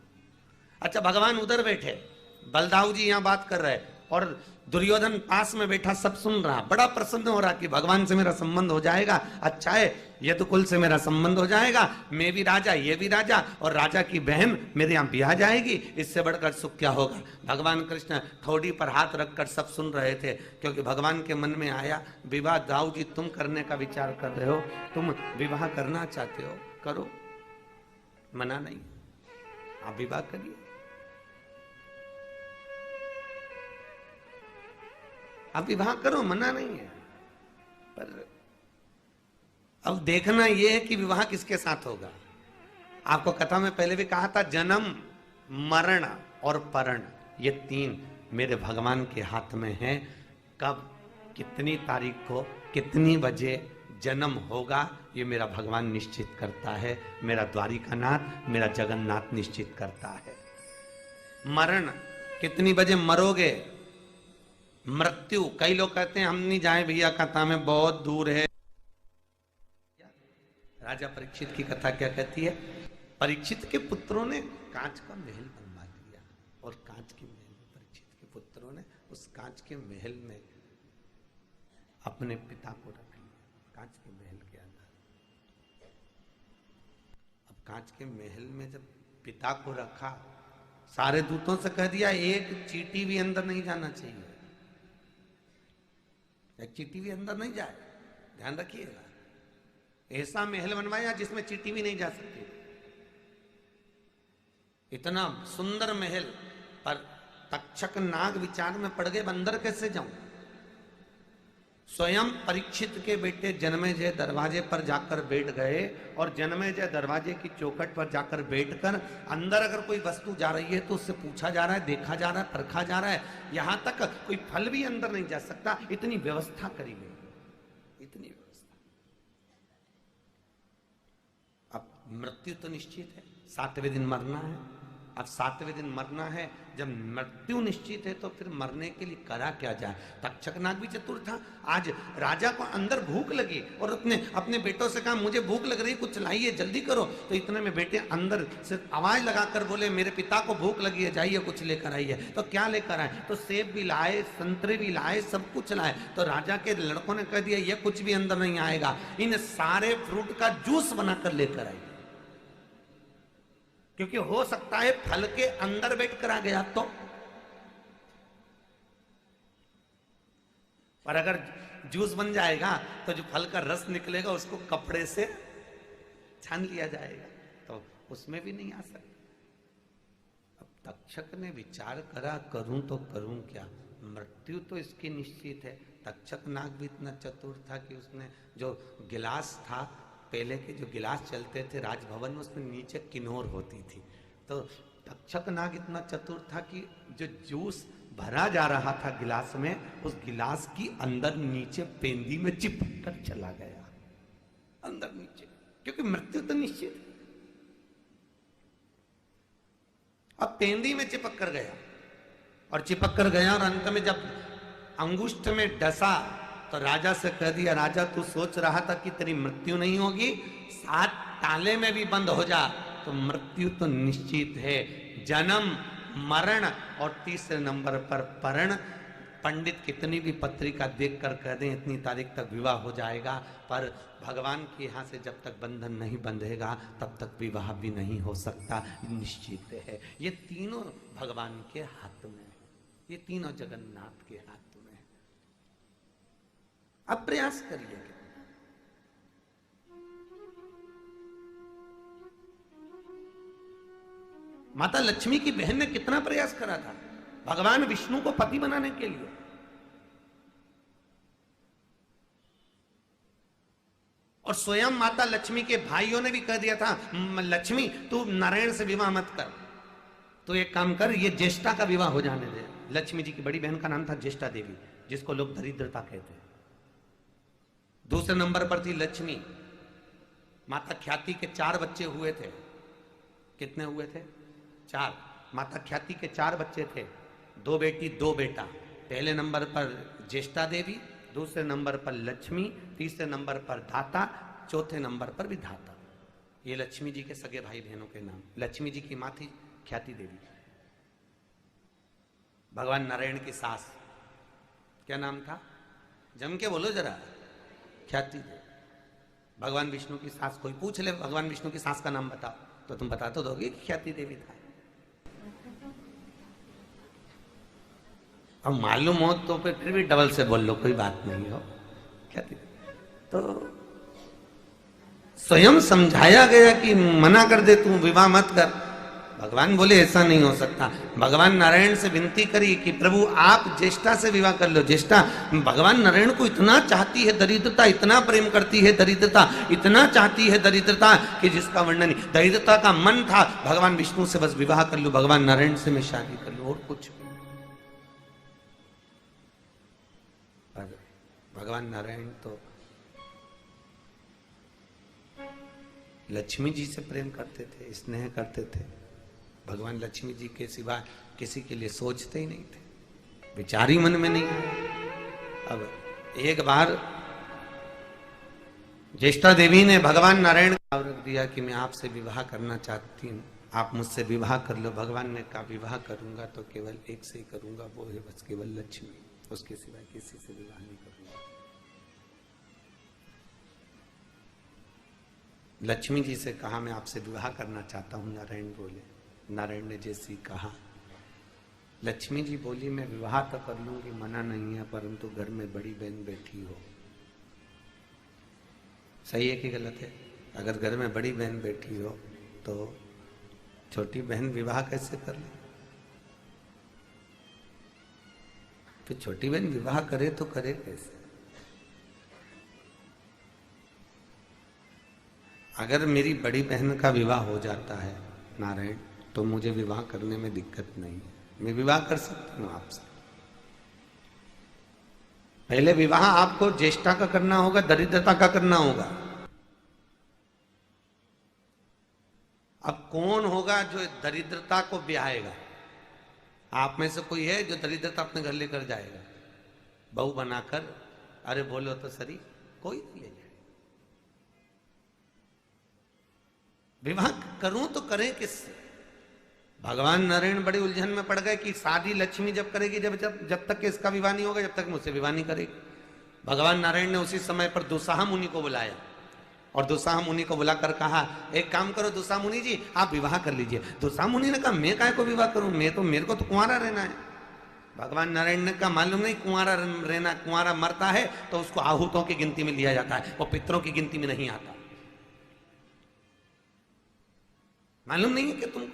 अच्छा, भगवान उधर बैठे, बलदाऊ जी यहां बात कर रहे और दुर्योधन पास में बैठा सब सुन रहा, बड़ा प्रसन्न हो रहा कि भगवान से मेरा संबंध हो जाएगा, अच्छा है यदुकुल से मेरा संबंध हो जाएगा, मैं भी राजा ये भी राजा, और राजा की बहन मेरे यहाँ ब्याह जाएगी, इससे बढ़कर सुख क्या होगा। भगवान कृष्ण थोड़ी पर हाथ रखकर सब सुन रहे थे, क्योंकि भगवान के मन में आया, विवाह दाऊ जी तुम करने का विचार कर रहे हो, तुम विवाह करना चाहते हो करो, मना नहीं, आप विवाह करिए। आप विवाह करो, मना नहीं है, पर अब देखना यह है कि विवाह किसके साथ होगा। आपको कथा में पहले भी कहा था, जन्म मरण और परण ये तीन मेरे भगवान के हाथ में है। कब कितनी तारीख को कितनी बजे जन्म होगा ये मेरा भगवान निश्चित करता है, मेरा द्वारिकानाथ मेरा जगन्नाथ निश्चित करता है। मरण कितनी बजे मरोगे, मृत्यु कई लोग कहते हैं हम नहीं जाए भैया, कथा में बहुत दूर है। राजा परीक्षित की कथा क्या कहती है, परीक्षित के पुत्रों ने कांच का महल बनवा दिया, और कांच के महल में परीक्षित के पुत्रों ने उस कांच के महल में अपने पिता को रख लिया, कांच के महल के अंदर। अब कांच के महल में जब पिता को रखा, सारे दूतों से कह दिया एक चींटी भी अंदर नहीं जाना चाहिए, एक चींटी भी अंदर नहीं जाए, ध्यान रखिएगा। ऐसा महल बनवाया जिसमें चींटी भी नहीं जा सकती, इतना सुंदर महल। पर तक्षक नाग विचार में पड़ गए, अंदर कैसे जाऊं। स्वयं परीक्षित के बेटे जन्मेजय दरवाजे पर जाकर बैठ गए, और जन्मेजय दरवाजे की चौखट पर जाकर बैठकर अंदर अगर कोई वस्तु जा रही है तो उससे पूछा जा रहा है, देखा जा रहा है, परखा जा रहा है, यहां तक कोई फल भी अंदर नहीं जा सकता, इतनी व्यवस्था करी गई, इतनी व्यवस्था। अब मृत्यु तो निश्चित है, 7वें दिन मरना है। अब 7वें दिन मरना है, जब मृत्यु निश्चित है तो फिर मरने के लिए करा क्या जाए। तक्षक नाग भी चतुर था। आज राजा को अंदर भूख लगी और अपने बेटों से कहा मुझे भूख लग रही, कुछ लाइए जल्दी करो। तो इतने में बेटे अंदर से आवाज लगाकर बोले मेरे पिता को भूख लगी है, जाइए कुछ लेकर आइए। तो क्या लेकर आए, तो सेब भी लाए, संतरे भी लाए, सब कुछ लाए। तो राजा के लड़कों ने कह दिया ये कुछ भी अंदर नहीं आएगा, इन सारे फ्रूट का जूस बनाकर लेकर आइए, क्योंकि हो सकता है फल के अंदर बैठ कर आ गया तो। पर अगर जूस बन जाएगा तो जो फल का रस निकलेगा उसको कपड़े से छान लिया जाएगा, तो उसमें भी नहीं आ सकता। अब तक्षक ने विचार करा करूं तो करूं क्या, मृत्यु तो इसकी निश्चित है। तक्षक नाग भी इतना चतुर था कि उसने जो गिलास था, पहले के जो गिलास चलते थे राजभवन में, उसमें नीचे किन्नौर होती थी। तो तक्षक नाग इतना चतुर था कि जो जूस भरा जा रहा था गिलास में, उस गिलास की अंदर नीचे पेंदी में चिपक कर चला गया, अंदर नीचे, क्योंकि मृत्यु तो निश्चित है। अब पेंदी में चिपक कर गया, और चिपक कर गया, और अंत में जब अंगुष्ठ में डसा तो राजा से कह दिया राजा तू सोच रहा था कि तेरी मृत्यु नहीं होगी, 7 ताले में भी बंद हो जा तो मृत्यु तो निश्चित है। जन्म मरण और तीसरे नंबर पर परण। पंडित कितनी भी पत्रिका देखकर कह दें इतनी तारीख तक विवाह हो जाएगा, पर भगवान के यहाँ से जब तक बंधन नहीं बंधेगा तब तक विवाह भी नहीं हो सकता, निश्चित है। ये तीनों भगवान के हाथ में है, ये तीनों जगन्नाथ के हाथ में है। अब प्रयास करिए। माता लक्ष्मी की बहन ने कितना प्रयास करा था भगवान विष्णु को पति बनाने के लिए। और स्वयं माता लक्ष्मी के भाइयों ने भी कह दिया था, लक्ष्मी तू नारायण से विवाह मत कर, तो एक काम कर, ये ज्येष्ठा का विवाह हो जाने दे। लक्ष्मी जी की बड़ी बहन का नाम था ज्येष्ठा देवी, जिसको लोग दरिद्रता कहते हैं। दूसरे नंबर पर थी लक्ष्मी। माता ख्याति के 4 बच्चे हुए थे। कितने हुए थे? 4। माता ख्याति के 4 बच्चे थे, 2 बेटी 2 बेटा। पहले नंबर पर ज्येष्ठा देवी, दूसरे नंबर पर लक्ष्मी, तीसरे नंबर पर धाता, चौथे नंबर पर भी धाता। ये लक्ष्मी जी के सगे भाई बहनों के नाम। लक्ष्मी जी की मां थी ख्याति देवी। भगवान नारायण की सास क्या नाम था? जम के बोलो जरा। ख्याति देवी। भगवान विष्णु की सास, कोई पूछ ले भगवान विष्णु की सास का नाम बताओ, तो तुम बता तो दोगे कि ख्याति देवी था। अब मालूम हो तो फिर भी डबल से बोल लो, कोई बात नहीं हो। ख्याति तो स्वयं समझाया गया कि मना कर दे, तू विवाह मत कर। भगवान बोले ऐसा नहीं हो सकता। भगवान नारायण से विनती करी कि प्रभु आप ज्येष्ठा से विवाह कर लो। ज्येष्ठा भगवान नारायण को इतना चाहती है दरिद्रता, इतना प्रेम करती है दरिद्रता, इतना चाहती है दरिद्रता कि जिसका वर्णन नहीं। दरिद्रता का मन था भगवान विष्णु से बस विवाह कर लो, भगवान नारायण से मैं शादी कर लूं, और कुछ भी। भगवान नारायण तो लक्ष्मी जी से प्रेम करते थे, स्नेह करते थे। भगवान लक्ष्मी जी के सिवा किसी के लिए सोचते ही नहीं थे, विचार ही मन में नहीं। अब एक बार ज्येष्ठा देवी ने भगवान नारायण को रख दिया कि मैं आपसे विवाह करना चाहती हूँ, आप मुझसे विवाह कर लो। भगवान ने कहा विवाह करूंगा तो केवल एक से ही करूंगा, वो है बस केवल लक्ष्मी, उसके सिवा किसी से विवाह नहीं करूंगा। लक्ष्मी जी से कहा मैं आपसे विवाह करना चाहता हूं। नारायण बोले, नारायण ने जैसी कहा, लक्ष्मी जी बोली मैं विवाह तो कर लूंगी, मना नहीं है, परंतु घर में बड़ी बहन बैठी हो। सही है कि गलत है? अगर घर में बड़ी बहन बैठी हो तो छोटी बहन विवाह कैसे कर ले? फिर छोटी बहन विवाह करे तो करे कैसे? अगर मेरी बड़ी बहन का विवाह हो जाता है नारायण, तो मुझे विवाह करने में दिक्कत नहीं है, मैं विवाह कर सकती हूँ आपसे। पहले विवाह आपको ज्येष्ठा का करना होगा, दरिद्रता का करना होगा। अब कौन होगा जो दरिद्रता को ब्याहेगा? आप में से कोई है जो दरिद्रता अपने घर लेकर जाएगा, बहू बनाकर? अरे बोलो तो सही, कोई नहीं ले जाए। विवाह करूं तो करें किससे? भगवान नारायण बड़ी उलझन में पड़ गए कि शादी लक्ष्मी जब करेगी, जब तक कि इसका विवाह नहीं होगा, जब तक मुझसे विवाह नहीं करेगी। भगवान नारायण ने उसी समय पर दुस्साह मुनि को बुलाया और दुस्साह मुनि को बुलाकर कहा एक काम करो दुस्साह मुनि जी, आप विवाह कर लीजिए। दुस्साह मुनि ने कहा मैं काहे को विवाह करूं, मेरे को तो कुंवारा रहना है। भगवान नारायण ने कहा मालूम नहीं कुंवारा रहना, कुंवारा मरता है तो उसको आहूतों की गिनती में लिया जाता है, वो पितरों की गिनती में नहीं आता। मालूम नहीं है कि तुम,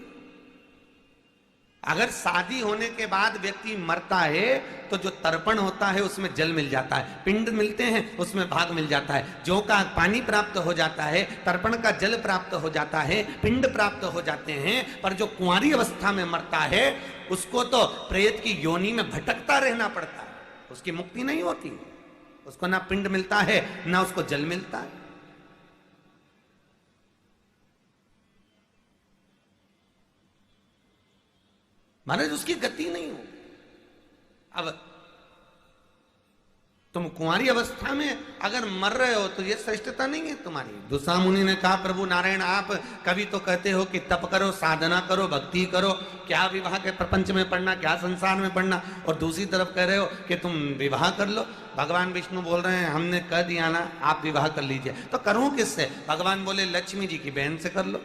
अगर शादी होने के बाद व्यक्ति मरता है तो जो तर्पण होता है उसमें जल मिल जाता है, पिंड मिलते हैं उसमें भाग मिल जाता है, जौ का पानी प्राप्त हो जाता है, तर्पण का जल प्राप्त हो जाता है, पिंड प्राप्त हो जाते हैं। पर जो कुंवारी अवस्था में मरता है उसको तो प्रेत की योनि में भटकता रहना पड़ता है, उसकी मुक्ति नहीं होती। उसको ना पिंड मिलता है ना उसको जल मिलता है। महाराज उसकी गति नहीं हो। अब तुम कुंवारी अवस्था में अगर मर रहे हो तो ये श्रेष्ठता नहीं है तुम्हारी। दुस्साह मुनि ने कहा प्रभु नारायण आप कभी तो कहते हो कि तप करो, साधना करो, भक्ति करो, क्या विवाह के प्रपंच में पढ़ना, क्या संसार में पढ़ना, और दूसरी तरफ कह रहे हो कि तुम विवाह कर लो। भगवान विष्णु बोल रहे हैं हमने कह दिया ना आप विवाह कर लीजिए, तो करूं किससे? भगवान बोले लक्ष्मी जी की बहन से कर लो।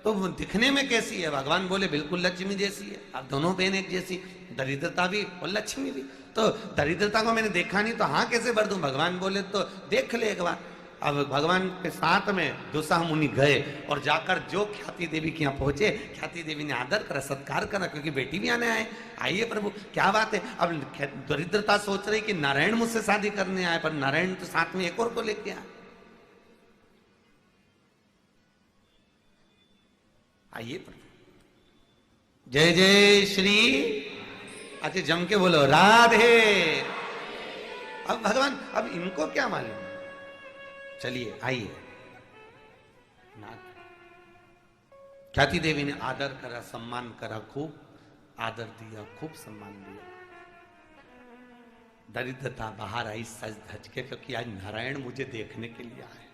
तो दिखने में कैसी है? भगवान बोले बिल्कुल लक्ष्मी जैसी है। अब दोनों बहन एक जैसी, दरिद्रता भी और लक्ष्मी भी। तो दरिद्रता को मैंने देखा नहीं तो हाँ कैसे भर दूं? भगवान बोले तो देख ले एक बार। अब भगवान के साथ में दुस्साह मुनि गए और जाकर जो ख्याति देवी के यहाँ पहुंचे, ख्याति देवी ने आदर करा, सत्कार करा, क्योंकि बेटी भी आने आए। आइए प्रभु, क्या बात है। अब दरिद्रता सोच रही कि नारायण मुझसे शादी करने आए, पर नारायण तो साथ में एक और को लेके आए। आइए प्रभु, जय जय श्री। अच्छा जम के बोलो राधे। अब भगवान, अब इनको क्या मालूम। चलिए आइए। ख्याति देवी ने आदर करा, सम्मान करा, खूब आदर दिया, खूब सम्मान दिया। दरिद्रता बाहर आई सज धज के, क्योंकि आज नारायण मुझे देखने के लिए आए।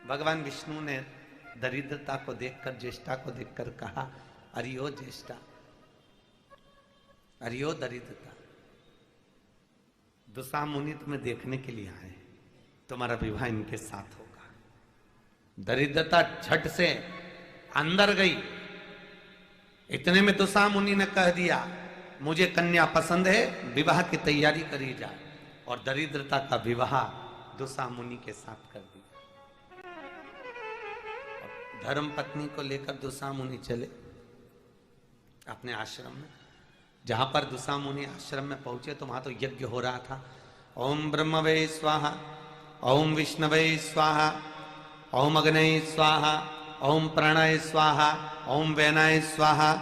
भगवान विष्णु ने दरिद्रता को देखकर, ज्येष्ठा को देखकर कहा, अरियो ज्येष्ठा, अरियो दरिद्रता, दुस्साह मुनि तुम्हें देखने के लिए आए, तुम्हारा विवाह इनके साथ होगा। दरिद्रता झट से अंदर गई। इतने में दुस्साह मुनि ने कह दिया, मुझे कन्या पसंद है, विवाह की तैयारी करी जाए। और दरिद्रता का विवाह दुस्साह मुनि के साथ कर दिया। धर्म पत्नी को लेकर दुस्साह मुनि चले अपने आश्रम में। जहां पर दुस्साह मुनि आश्रम में पहुंचे तो वहां तो यज्ञ हो रहा था। ओम ब्रह्मवे स्वाहा, ओम विष्णवे स्वाहा, ओम अग्नये स्वाहा, ओम प्राणाय स्वाहा, ओम वैनाय स्वाहा।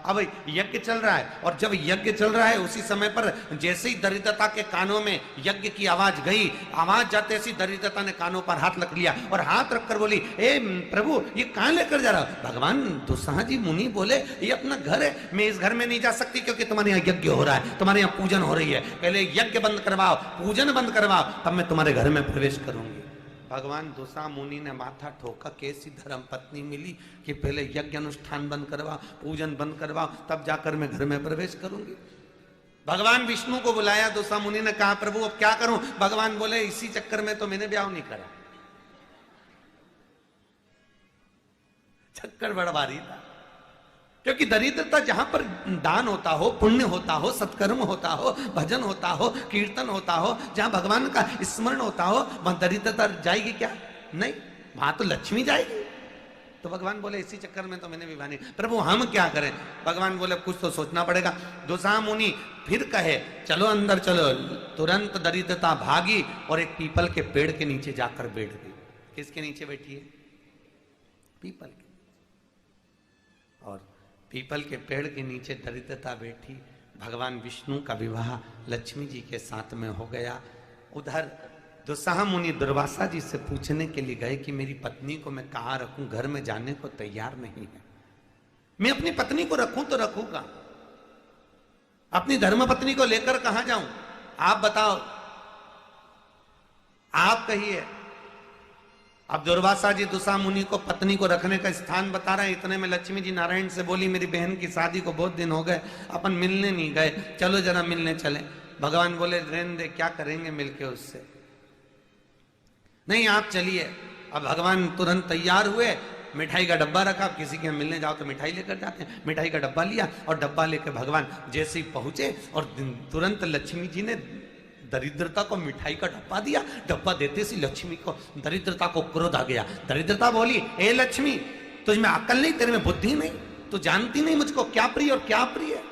अब यज्ञ चल रहा है, और जब यज्ञ चल रहा है उसी समय पर जैसे ही दरिद्रता के कानों में यज्ञ की आवाज गई, आवाज जाते सी दरिद्रता ने कानों पर हाथ रख लिया और हाथ रखकर बोली, ए प्रभु ये कहां लेकर जा रहा हो? भगवान दुस्साह जी मुनि बोले, ये अपना घर है, मैं इस घर में नहीं जा सकती क्योंकि तुम्हारे यहाँ यज्ञ हो रहा है, तुम्हारे यहाँ पूजन हो रही है। पहले यज्ञ बंद करवाओ, पूजन बंद करवाओ, तब मैं तुम्हारे घर में प्रवेश करूंगी। भगवान दुस्साह मुनि ने माथा ठोका, कैसी धर्म पत्नी मिली कि पहले यज्ञ अनुष्ठान बंद करवाओ, पूजन बंद करवाओ, तब जाकर मैं घर में प्रवेश करूंगी। भगवान विष्णु को बुलाया, दुस्साह मुनि ने कहा, प्रभु अब क्या करूं? भगवान बोले, इसी चक्कर में तो मैंने ब्याह नहीं करा। चक्कर बड़ा भारी था, क्योंकि दरिद्रता जहां पर दान होता हो, पुण्य होता हो, सत्कर्म होता हो, भजन होता हो, कीर्तन होता हो, जहां भगवान का स्मरण होता हो, वहां दरिद्रता जाएगी क्या? नहीं, वहां तो लक्ष्मी जाएगी। तो भगवान बोले, इसी चक्कर में तो मैंने विवाह नहीं। प्रभु हम क्या करें? भगवान बोले, कुछ तो सोचना पड़ेगा। दुस्साह मुनि फिर कहे, चलो अंदर चलो। तुरंत दरिद्रता भागी और एक पीपल के पेड़ के नीचे जाकर बैठ गई। किसके नीचे बैठी है? पीपल के। और पीपल के पेड़ के नीचे दरिद्रता बैठी। भगवान विष्णु का विवाह लक्ष्मी जी के साथ में हो गया। उधर दुस्साह मुनि दुर्वासा जी से पूछने के लिए गए कि मेरी पत्नी को मैं कहाँ रखूं, घर में जाने को तैयार नहीं है। मैं अपनी पत्नी को रखूं तो रखूंगा, अपनी धर्म पत्नी को लेकर कहां जाऊं? आप बताओ, आप कहिए। अब दुर्वासा जी दुस्साह मुनि को पत्नी को रखने का स्थान बता रहे हैं। इतने में लक्ष्मी जी नारायण से बोली, मेरी बहन की शादी को बहुत दिन हो गए, अपन मिलने नहीं गए, चलो जरा मिलने चले। भगवान बोले, रहने दे, क्या करेंगे मिलके उससे? नहीं आप चलिए। अब भगवान तुरंत तैयार हुए, मिठाई का डब्बा रखा। किसी के मिलने जाओ तो मिठाई लेकर जाते हैं। मिठाई का डब्बा लिया और डब्बा लेकर भगवान जैसे ही पहुंचे और तुरंत लक्ष्मी जी ने दरिद्रता को मिठाई का डब्बा दिया। डब्बा देते सी लक्ष्मी को, दरिद्रता को क्रोध आ गया। दरिद्रता बोली, ए लक्ष्मी, तुझ में अकल नहीं, तेरे में बुद्धि नहीं, तू जानती नहीं मुझको क्या प्रिय और क्या प्रिय।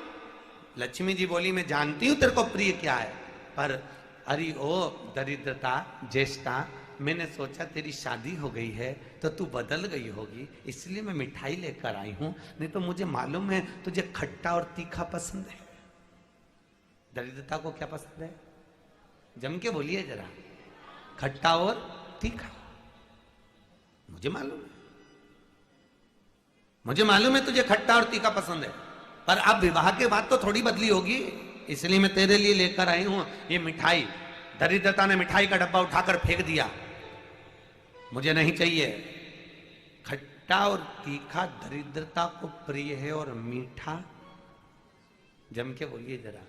लक्ष्मी जी बोली, मैं जानती हूं तेरे को प्रिय क्या है, पर अरे ओ दरिद्रता ज्येष्ठा, मैंने सोचा तेरी शादी हो गई है तो तू बदल गई होगी, इसलिए मैं मिठाई लेकर आई हूं, नहीं तो मुझे मालूम है तुझे खट्टा और तीखा पसंद है। दरिद्रता को क्या पसंद है? जम के बोलिए जरा, खट्टा और तीखा। मुझे मालूम है, मुझे मालूम है तुझे खट्टा और तीखा पसंद है, पर अब विवाह के बाद तो थोड़ी बदली होगी, इसलिए मैं तेरे लिए लेकर आई हूं ये मिठाई। दरिद्रता ने मिठाई का डब्बा उठाकर फेंक दिया, मुझे नहीं चाहिए। खट्टा और तीखा दरिद्रता को प्रिय है और मीठा, जम के बोलिए जरा,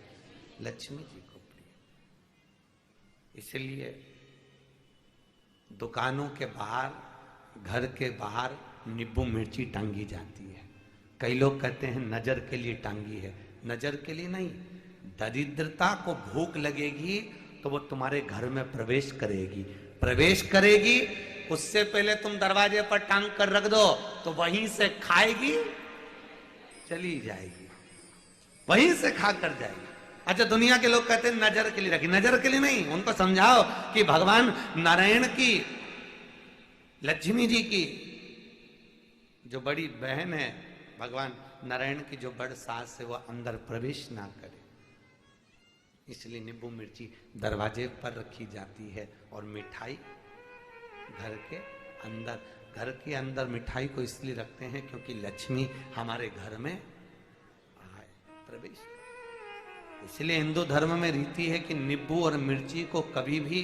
लक्ष्मी जी को प्रिय। इसलिए दुकानों के बाहर, घर के बाहर नींबू मिर्ची टांगी जाती है। कई लोग कहते हैं नजर के लिए टांगी है, नजर के लिए नहीं। दरिद्रता को भूख लगेगी तो वो तुम्हारे घर में प्रवेश करेगी, प्रवेश करेगी, उससे पहले तुम दरवाजे पर टांग कर रख दो तो वहीं से खाएगी, चली जाएगी, वहीं से खा कर जाएगी। अच्छा, दुनिया के लोग कहते हैं नजर के लिए रखी, नजर के लिए नहीं। उनको समझाओ कि भगवान नारायण की, लक्ष्मी जी की जो बड़ी बहन है, भगवान नारायण की जो बड़ सास है, वो अंदर प्रवेश ना करे, इसलिए नींबू मिर्ची दरवाजे पर रखी जाती है। और मिठाई घर के अंदर, घर के अंदर मिठाई को इसलिए रखते हैं क्योंकि लक्ष्मी हमारे घर में आए, प्रवेश। इसलिए हिंदू धर्म में रीति है कि नींबू और मिर्ची को कभी भी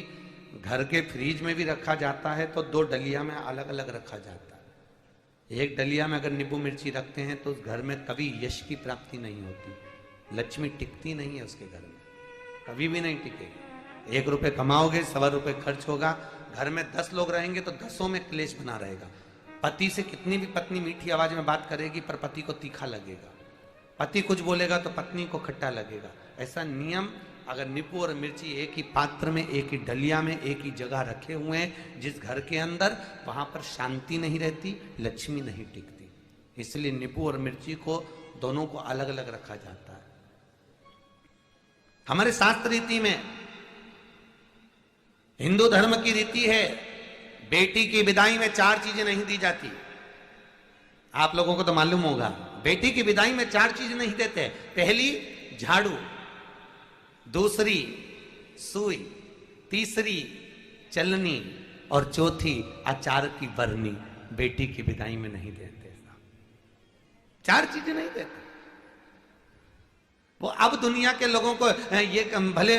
घर के फ्रिज में भी रखा जाता है तो दो डलिया में अलग अलग रखा जाता है। एक डलिया में अगर नींबू मिर्ची रखते हैं तो उस घर में कभी यश की प्राप्ति नहीं होती, लक्ष्मी टिकती नहीं है उसके घर में, कभी भी नहीं टिकेगी। 1 रुपए कमाओगे, 1.25 रुपए खर्च होगा, घर में 10 लोग रहेंगे तो 10 में क्लेश बना रहेगा। पति से कितनी भी पत्नी मीठी आवाज में बात करेगी पर पति को तीखा लगेगा, पति कुछ बोलेगा तो पत्नी को खट्टा लगेगा। ऐसा नियम अगर नींबू और मिर्ची एक ही पात्र में, एक ही डलिया में, एक ही जगह रखे हुए हैं जिस घर के अंदर, वहां पर शांति नहीं रहती, लक्ष्मी नहीं टिकती। इसलिए नींबू और मिर्ची को दोनों को अलग अलग रखा जाता है। हमारे शास्त्र रीति में, हिंदू धर्म की रीति है, बेटी की विदाई में 4 चीजें नहीं दी जाती। आप लोगों को तो मालूम होगा, बेटी की विदाई में 4 चीजें नहीं देते। पहली झाड़ू, दूसरी सुई, तीसरी चलनी और चौथी अचार की बरनी। बेटी की विदाई में नहीं देते, 4 चीजें नहीं देते। वो अब दुनिया के लोगों को ये भले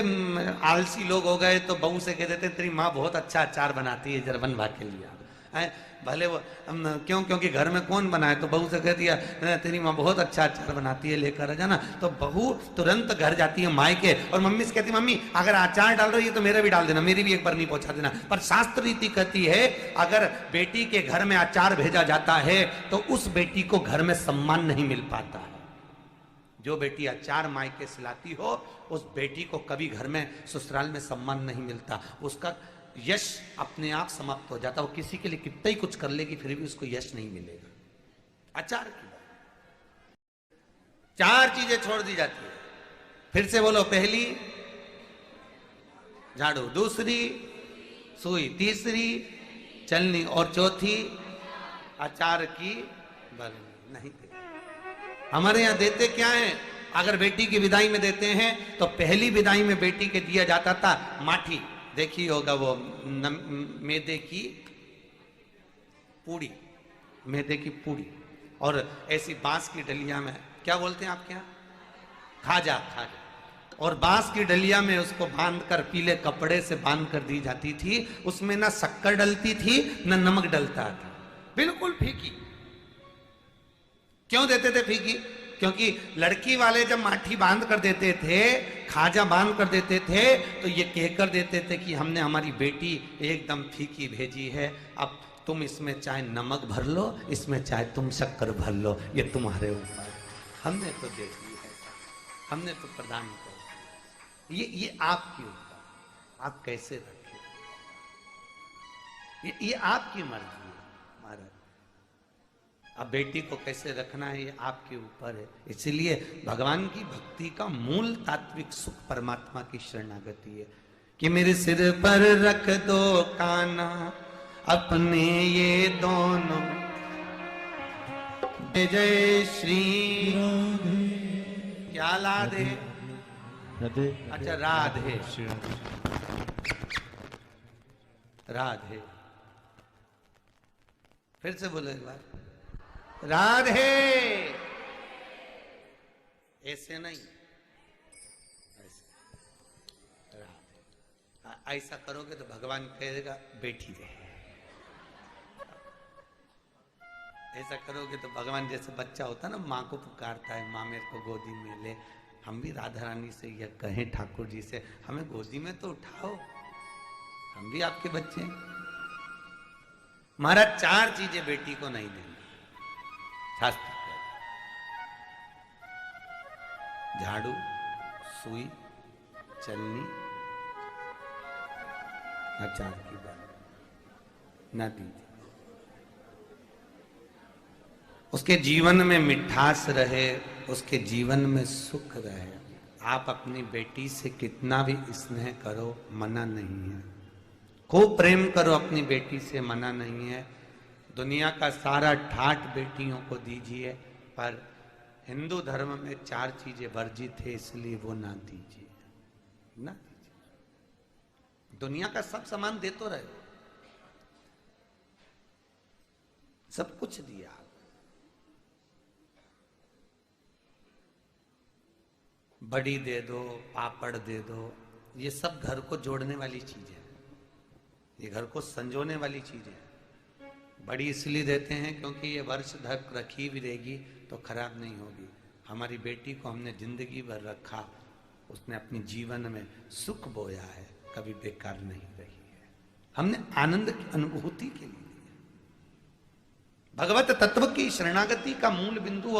आलसी लोग हो गए तो बहू से कह देते तेरी माँ बहुत अच्छा अचार बनाती है, जरा बनवा के लिया। भले वो क्यों, क्योंकि घर में कौन बनाए, तो बहू से कह दिया तेरी माँ बहुत अच्छा अचार बनाती है, लेकर आ जाना। तो बहू तुरंत घर जाती है मायके और मम्मी से कहती है मम्मी अगर अचार डाल रही है तो मेरा भी डाल देना, मेरी भी एक बरनी पहुंचा देना। पर शास्त्र रीति कहती है अगर बेटी के घर में अचार भेजा जाता है तो उस बेटी को घर में सम्मान नहीं मिल पाता है। जो बेटी अचार मायके से लाती हो उस बेटी को कभी घर में, ससुराल में सम्मान नहीं मिलता, उसका यश अपने आप समाप्त हो जाता। वो किसी के लिए कितना ही कुछ कर लेगी फिर भी उसको यश नहीं मिलेगा। अचार की 4 चीजें छोड़ दी जाती है। फिर से बोलो, पहली झाड़ू, दूसरी सुई, तीसरी चलनी और चौथी अचार की बरनी नहीं देते। हमारे यहाँ देते क्या है, अगर बेटी की विदाई में देते हैं तो पहली विदाई में बेटी के दिया जाता था माठी, देखी होगा वो मैदे की पूड़ी, मैदे की पूड़ी, और ऐसी बांस की डलिया में, क्या बोलते हैं आपके यहाँ, खाजा, खाजा, और बांस की डलिया में उसको बांधकर पीले कपड़े से बांध कर दी जाती थी। उसमें ना शक्कर डलती थी ना नमक डलता था, बिल्कुल फीकी। क्यों देते थे फीकी? क्योंकि लड़की वाले जब माठी बांध कर देते थे, खाजा बांध कर देते थे, तो ये कहकर देते थे कि हमने हमारी बेटी एकदम फीकी भेजी है, अब तुम इसमें चाहे नमक भर लो, इसमें चाहे तुम शक्कर भर लो, ये तुम्हारे ऊपर, हमने तो दे दी है, हमने तो प्रदान कर, ये आपके ऊपर, आप कैसे रखें, ये आपकी मर्जी है महाराज। अब बेटी को कैसे रखना है ये आपके ऊपर है। इसलिए भगवान की भक्ति का मूल तात्विक सुख परमात्मा की शरणागति है कि मेरे सिर पर रख दो काना अपने ये दोनों, जय जय श्री राधे। क्या राधे? राधे, अच्छा राधे, राधे। फिर से बोलो एक बार, राधे। ऐसे नहीं, ऐसे राधे। ऐसा करोगे तो भगवान कहेगा बैठी रहे, ऐसा करोगे तो भगवान, जैसे बच्चा होता है ना, माँ को पुकारता है, माँ मेरे को गोदी में ले, हम भी राधा रानी से यह कहें, ठाकुर जी से हमें गोदी में तो उठाओ, हम भी आपके बच्चे हैं। महाराज 4 चीजें बेटी को नहीं देंगे, शास्त्र। झाड़ू, सुई, चलनी, अचार की बात ना दीजिए। उसके जीवन में मिठास रहे, उसके जीवन में सुख रहे। आप अपनी बेटी से कितना भी स्नेह करो, मना नहीं है। खूब प्रेम करो अपनी बेटी से, मना नहीं है। दुनिया का सारा ठाठ बेटियों को दीजिए, पर हिंदू धर्म में 4 चीजें वर्जित है, इसलिए वो ना दीजिए, ना दीजिए। दुनिया का सब सामान दे तो रहे, सब कुछ दिया, बड़ी दे दो, पापड़ दे दो, ये सब घर को जोड़ने वाली चीजें हैं, ये घर को संजोने वाली चीजें हैं। बड़ी इसलिए देते हैं क्योंकि ये वर्ष धर रखी भी रहेगी तो खराब नहीं होगी। हमारी बेटी को हमने जिंदगी भर रखा, उसने अपने जीवन में सुख बोया है, कभी बेकार नहीं रही है। हमने आनंद की अनुभूति के लिए भगवत तत्व की शरणागति का मूल बिंदु।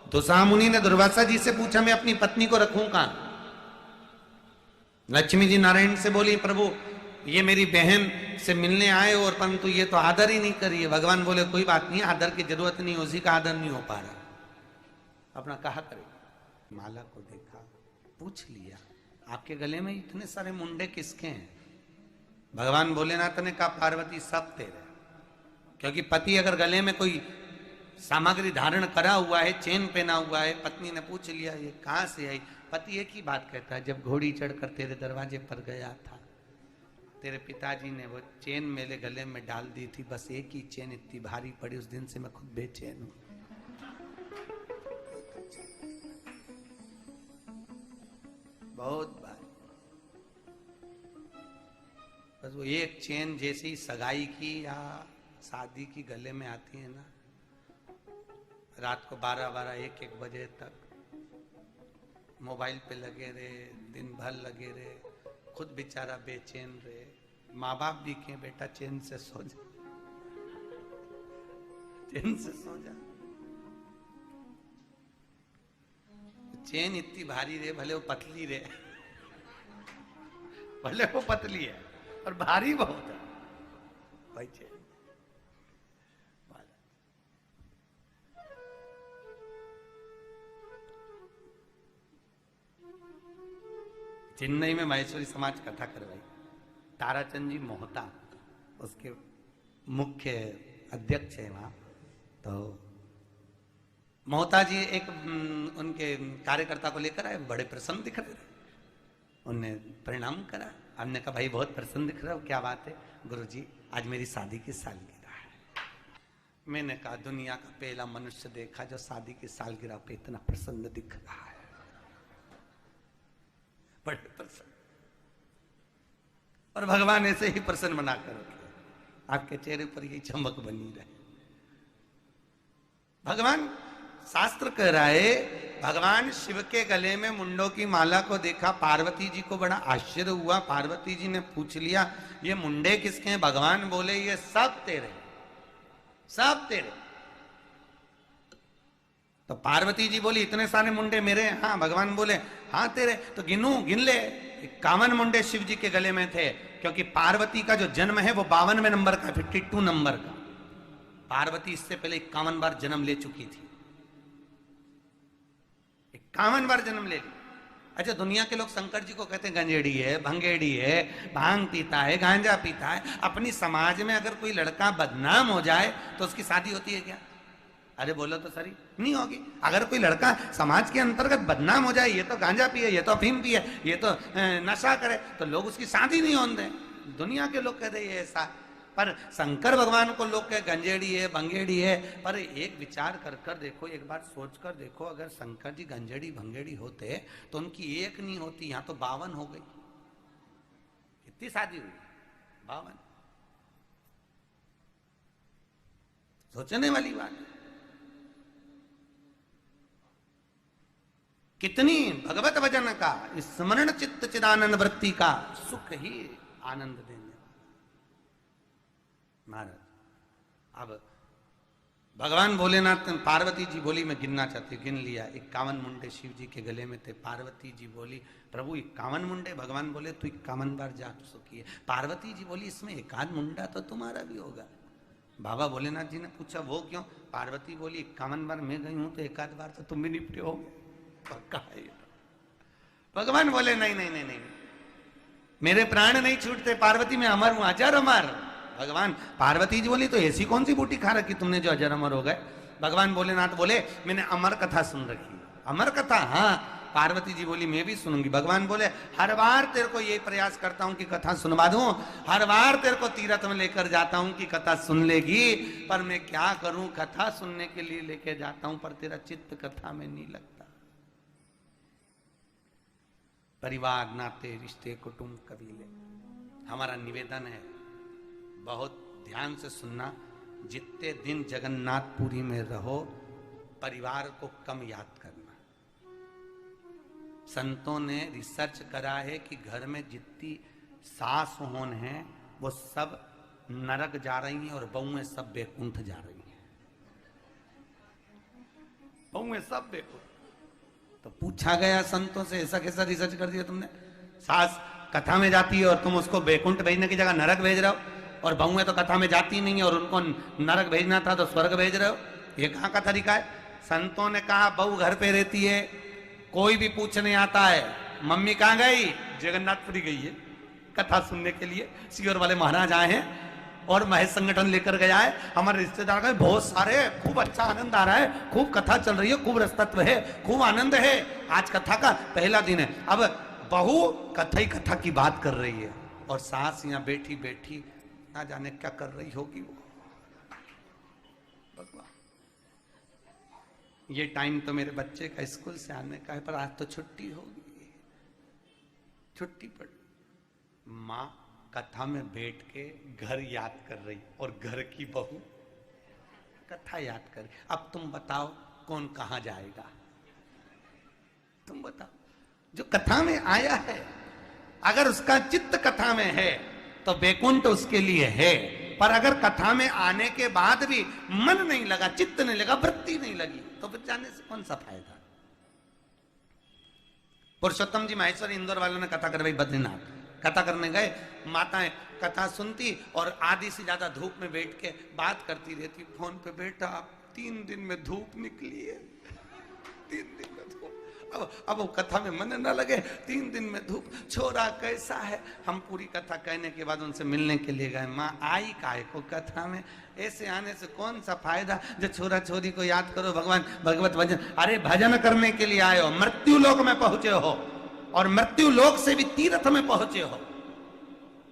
दुर्वासा मुनि ने दुर्वासा जी से पूछा, मैं अपनी पत्नी को रखूं कहां? लक्ष्मी जी नारायण से बोली, प्रभु ये मेरी बहन से मिलने आए और परंतु ये तो आदर ही नहीं करी है। भगवान बोले कोई बात नहीं, आदर की जरूरत नहीं, उसी का आदर नहीं हो पा रहा, अपना कहा करे। माला को देखा, पूछ लिया, आपके गले में इतने सारे मुंडे किसके हैं? भगवान भोलेनाथ ने कहा, पार्वती सब तेरे। क्योंकि पति अगर गले में कोई सामग्री धारण करा हुआ है, चेन पहना हुआ है, पत्नी ने पूछ लिया ये कहां से आई? पति एक ही बात कहता है, जब घोड़ी चढ़कर तेरे दरवाजे पर गया था, तेरे पिताजी ने वो चेन मेरे गले में डाल दी थी, बस एक ही चेन इतनी भारी पड़ी, उस दिन से मैं खुद बेचैन हूं। बहुत बार बस वो एक चेन जैसे ही सगाई की या शादी की गले में आती है ना, रात को 12-12, 1-1 बजे तक मोबाइल पे लगे रहे, दिन भर लगे रहे, खुद बेचारा बेचैन रहे। माँ बाप भी कहें बेटा चैन से सो जा, चैन से सो जा। चैन इतनी भारी रहे, भले वो पतली रहे, भले वो पतली है और भारी बहुत है भाई चैन। चेन्नई में माहेश्वरी समाज कथा करवाई, ताराचंद जी मोहता उसके मुख्य अध्यक्ष है वहां। तो मोहता जी एक उनके कार्यकर्ता को लेकर आए, बड़े प्रसन्न दिख रहे थे, उन्हें प्रणाम करा। हमने कहा भाई बहुत प्रसन्न दिख रहा हो, क्या बात है? गुरुजी आज मेरी शादी की सालगिरह है। मैंने कहा दुनिया का पहला मनुष्य देखा जो शादी की सालगिरह पे इतना प्रसन्न दिख रहा है, बड़े प्रसन्न। और भगवान ऐसे ही प्रसन्न बनाकर रखे, आपके चेहरे पर यही चमक बनी रहे। भगवान शास्त्र कह रहा है, भगवान शिव के गले में मुंडों की माला को देखा, पार्वती जी को बड़ा आश्चर्य हुआ। पार्वती जी ने पूछ लिया ये मुंडे किसके हैं? भगवान बोले ये सब तेरे, सब तेरे। तो पार्वती जी बोली इतने सारे मुंडे मेरे? हाँ। भगवान बोले हाँ तेरे। तो गिन ले। 51 मुंडे शिव जी के गले में थे, क्योंकि पार्वती का जो जन्म है वो 52वें नंबर का, 52 नंबर का। पार्वती इससे पहले 51 बार जन्म ले चुकी थी, 51 बार जन्म ले ली। अच्छा, दुनिया के लोग शंकर जी को कहते हैं गंजेड़ी है, भंगेड़ी है, भांग पीता है, गांजा पीता है। अपनी समाज में अगर कोई लड़का बदनाम हो जाए तो उसकी शादी होती है क्या? अरे बोलो तो सही, नहीं होगी। अगर कोई लड़का समाज के अंतर्गत बदनाम हो जाए, ये तो गांजा पिए, ये तो अफीम पिए, ये तो नशा करे, तो लोग उसकी शादी नहीं होने दें। दुनिया के लोग कहते हैं ऐसा, पर शंकर भगवान को लोग कहे गंजेड़ी है, भंगेड़ी है। पर एक विचार कर कर देखो, एक बार सोच कर देखो, अगर शंकर जी गंजेड़ी भंगेड़ी होते तो उनकी एक नहीं होती, यहां तो 52 हो गई। कितनी शादी हुई? 52। सोचने वाली बात है। कितनी भगवत भजन का, स्मरण चित्त चिदानंद वृत्ति का सुख ही आनंद देने महाराज। अब भगवान भोलेनाथ, पार्वती जी बोली मैं गिनना चाहती हूँ, गिन लिया 51 मुंडे शिव जी के गले में थे। पार्वती जी बोली प्रभु 51 मुंडे? भगवान बोले तू 51 बार जा चुकी है। पार्वती जी बोली इसमें एक आध मुंडा तो तुम्हारा भी होगा। बाबा भोलेनाथ जी ने पूछा वो क्यों? पार्वती बोली 51 बार मैं गई हूं तो एक आध बार तो तुम भी निपटे हो पक्का है। भगवान बोले नहीं नहीं नहीं नहीं, मेरे प्राण नहीं छूटते पार्वती, मैं अमर हूं, अजर अमर। भगवान, पार्वती जी बोली तो ऐसी कौन सी बूटी खा रखी तुमने जो अजर अमर हो गए? भगवान भोलेनाथ बोले मैंने अमर कथा सुन रखी। अमर कथा? हाँ। पार्वती जी बोली मैं भी सुनूंगी। भगवान बोले हर बार तेरे को ये प्रयास करता हूं कि कथा सुनवा दूं, हर बार तेरे को तीर्थ में लेकर जाता हूं कि कथा सुन लेगी, पर मैं क्या करूं, कथा सुनने के लिए लेके जाता हूं पर तेरा चित्त कथा में नहीं लगता। परिवार, नाते, रिश्ते, कुटुंब, कबीले, हमारा निवेदन है बहुत ध्यान से सुनना। जितने दिन जगन्नाथपुरी में रहो परिवार को कम याद करना। संतों ने रिसर्च करा है कि घर में जितनी सास होन है वो सब नरक जा रही हैं और बहुएं सब बैकुंठ जा रही हैं। बहुएं सब बैकुंठ। तो पूछा गया संतों से ऐसा कैसा रिसर्च कर दिया तुमने? सास कथा में जाती है और तुम उसको बैकुंठ भेजने की जगह नरक भेज रहे हो, और बहुएं तो कथा में जाती नहीं है और उनको नरक भेजना था तो स्वर्ग भेज रहे हो। ये कहां का तरीका है? संतों ने कहा बहू घर पे रहती है, कोई भी पूछने आता है मम्मी कहां गई? जगन्नाथपुरी गई है कथा सुनने के लिए। सीहोर वाले महाराज आए हैं और महेश संगठन लेकर गया है, हमारे रिश्तेदार का बहुत सारे, खूब अच्छा आनंद आ रहा है, खूब कथा चल रही है, खूब रसतत्व है, खूब आनंद है। आज कथा का पहला दिन है। अब बहू कथा की बात कर रही है और सास यहाँ बैठी बैठी ना जाने क्या कर रही होगी वो। भगवान, ये टाइम तो मेरे बच्चे का स्कूल से आने का है पर आज तो छुट्टी होगी, छुट्टी पड़। माँ कथा में बैठ के घर याद कर रही और घर की बहू कथा याद कर रही। अब तुम बताओ कौन कहां जाएगा? तुम बताओ। जो कथा में आया है अगर उसका चित्त कथा में है तो बैकुंठ उसके लिए है, पर अगर कथा में आने के बाद भी मन नहीं लगा, चित्त नहीं लगा, वृत्ति नहीं लगी तो फिर जाने से कौन सा फायदा? पुरुषोत्तम जी माहेश्वर इंदौर वालों ने कथा करवाई बद्रीनाथ। कथा करने गए, माताएं कथा सुनती और आधी से ज्यादा धूप में बैठ के बात करती रहती। फोन पे बेटा 3 दिन में धूप निकली है, 3 दिन में धूप। अब वो कथा में मन न लगे, 3 दिन में धूप। छोरा कैसा है? हम पूरी कथा कहने के बाद उनसे मिलने के लिए गए। माँ आई काहे को कथा में? ऐसे आने से कौन सा फायदा? जो छोरा छोरी को याद करो, भगवान भगवत भजन। अरे भजन करने के लिए आए हो, मृत्यु लोक में पहुंचे हो और मृत्यु लोक से भी तीर्थ में पहुंचे हो।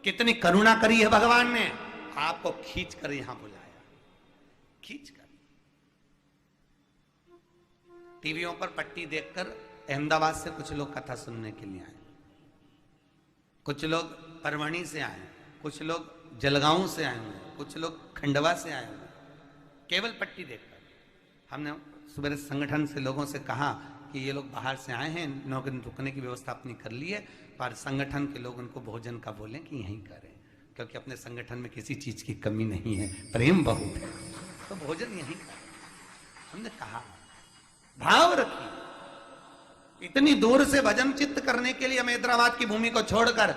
कितनी करुणा करी है भगवान ने, आपको खींच कर यहां बुलाया, खींच कर। टीवियों पर पट्टी देखकर अहमदाबाद से कुछ लोग कथा सुनने के लिए आए, कुछ लोग परवणी से आए, कुछ लोग जलगांव से आए हुए, कुछ लोग खंडवा से आए हुए, केवल पट्टी देखकर। हमने सुबह संगठन से लोगों से कहा कि ये लोग बाहर से आए हैं, नौकरी रुकने की व्यवस्था अपनी कर ली है, पर संगठन के लोग उनको भोजन का बोलें कि यहीं करें, क्योंकि अपने संगठन में किसी चीज की कमी नहीं है, प्रेम बहुत है, तो भोजन यहीं करें। हमने कहा भाव रखिए। इतनी दूर से भजन चित्त करने के लिए हम हैदराबाद की भूमि को छोड़कर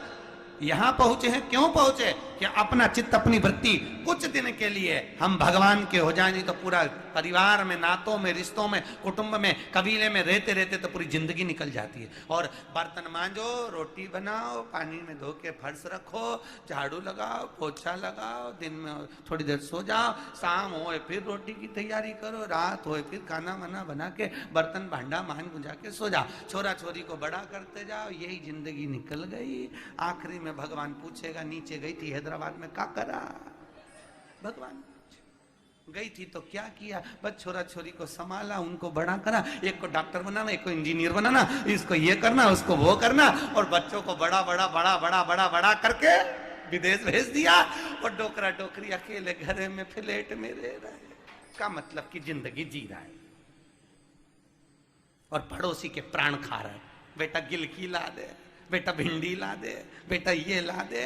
यहां पहुंचे हैं। क्यों पहुंचे? कि अपना चित्त, अपनी वृत्ति कुछ दिन के लिए हम भगवान के हो जाए, नहीं तो पूरा परिवार में, नातों में, रिश्तों में, कुटुंब में, कबीले में रहते रहते तो पूरी जिंदगी निकल जाती है। और बर्तन मांजो, रोटी बनाओ, पानी में धो के फर्श रखो, झाड़ू लगाओ, पोछा लगाओ, दिन में थोड़ी देर सो जाओ, शाम हो फिर रोटी की तैयारी करो, रात हो फिर खाना वाना बना के बर्तन भांडा मान बुझा के सो जाओ, छोरा छोरी को बड़ा करते जाओ, यही जिंदगी निकल गई। आखिरी में भगवान पूछेगा नीचे गई थी हैदराबाद में क्या करा? भगवान गई थी तो क्या किया? बस छोरा छोरी को संभाला, उनको बड़ा करा, एक को डॉक्टर बनाना, एक को इंजीनियर बनाना, इसको ये करना, उसको वो करना, और बच्चों को बड़ा बड़ा बड़ा बड़ा बड़ा बड़ा करके विदेश भेज दिया, और डोकरा डोकरी अकेले घर में फ्लैट में रह रहा है। का मतलब कि जिंदगी जी रहा है और पड़ोसी के प्राण खा रहा है। बेटा गिलकी ला दे, बेटा भिंडी ला दे, बेटा ये ला दे।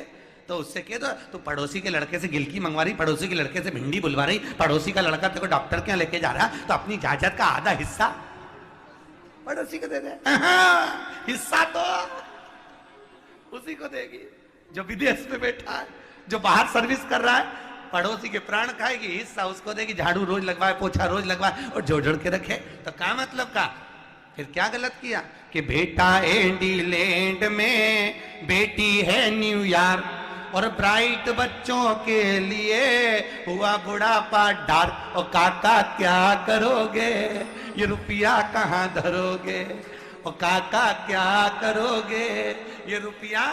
तो उससे कह दो तू पड़ोसी के लड़के से गिलकी मंगवा रही, पड़ोसी के लड़के से भिंडी बुलवा रही, पड़ोसी का लड़का तेरे को डॉक्टर के यहाँ लेके जा रहा, तो अपनी जायदाद का आधा हिस्सा पड़ोसी को दे दे। हिस्सा तो उसी को देगी जो विदेश में बैठा है, जो बाहर सर्विस कर रहा है। पड़ोसी के प्राण खाएगी, हिस्सा उसको देगी। झाड़ू रोज लगवाए, पोछा रोज लगवाए और जोड़ जोड़ के रखे। तो क्या मतलब का? फिर क्या गलत किया कि बेटा इंग्लैंड में, बेटी है न्यूयॉर्क, और ब्राइट बच्चों के लिए हुआ बुढ़ापा डार्क। और काका क्या करोगे, ये रुपया कहाँ धरोगे? और काका क्या करोगे, ये रुपया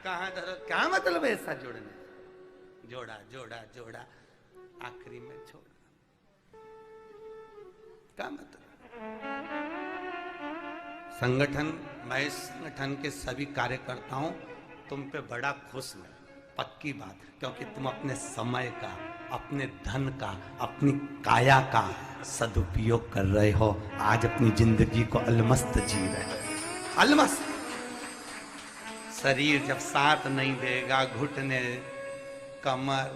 कहाँ धरो? क्या मतलब है ऐसा जोड़ने? जोड़ा जोड़ा जोड़ा, आखिरी में छोड़ा। क्या मतलब? संगठन, मैं संगठन के सभी कार्यकर्ताओं तुम पे बड़ा खुश हूं, पक्की बात, क्योंकि तुम अपने समय का, अपने धन का, अपनी काया का सदुपयोग कर रहे हो। आज अपनी जिंदगी को अलमस्त जी रहे हो। अलमस्त। शरीर जब साथ नहीं देगा, घुटने, कमर,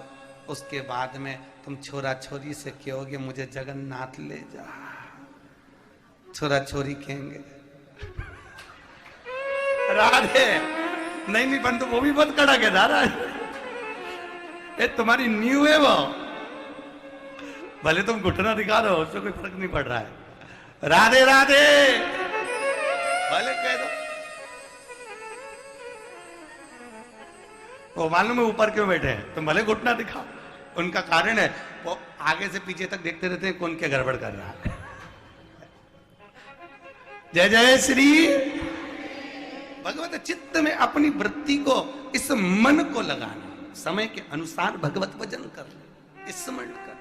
उसके बाद में तुम छोरा छोरी से कहोगे मुझे जगन्नाथ ले जा, छोरा छोरी कहेंगे राधे नहीं बंधु, वो भी बहुत कड़ा के दारा ये तुम्हारी न्यू है वो, भले तुम घुटना दिखा रहे हो, उससे कोई फर्क नहीं पड़ रहा है। राधे राधे भले कह दो। वो मालूम है ऊपर क्यों बैठे हैं, तुम भले घुटना दिखाओ। उनका कारण है वो आगे से पीछे तक देखते रहते हैं कौन क्या गड़बड़ कर रहा है। जय जय श्री भगवत। चित्त में अपनी वृत्ति को, इस मन को लगाना, समय के अनुसार भगवत भजन कर ले, स्मरण कर।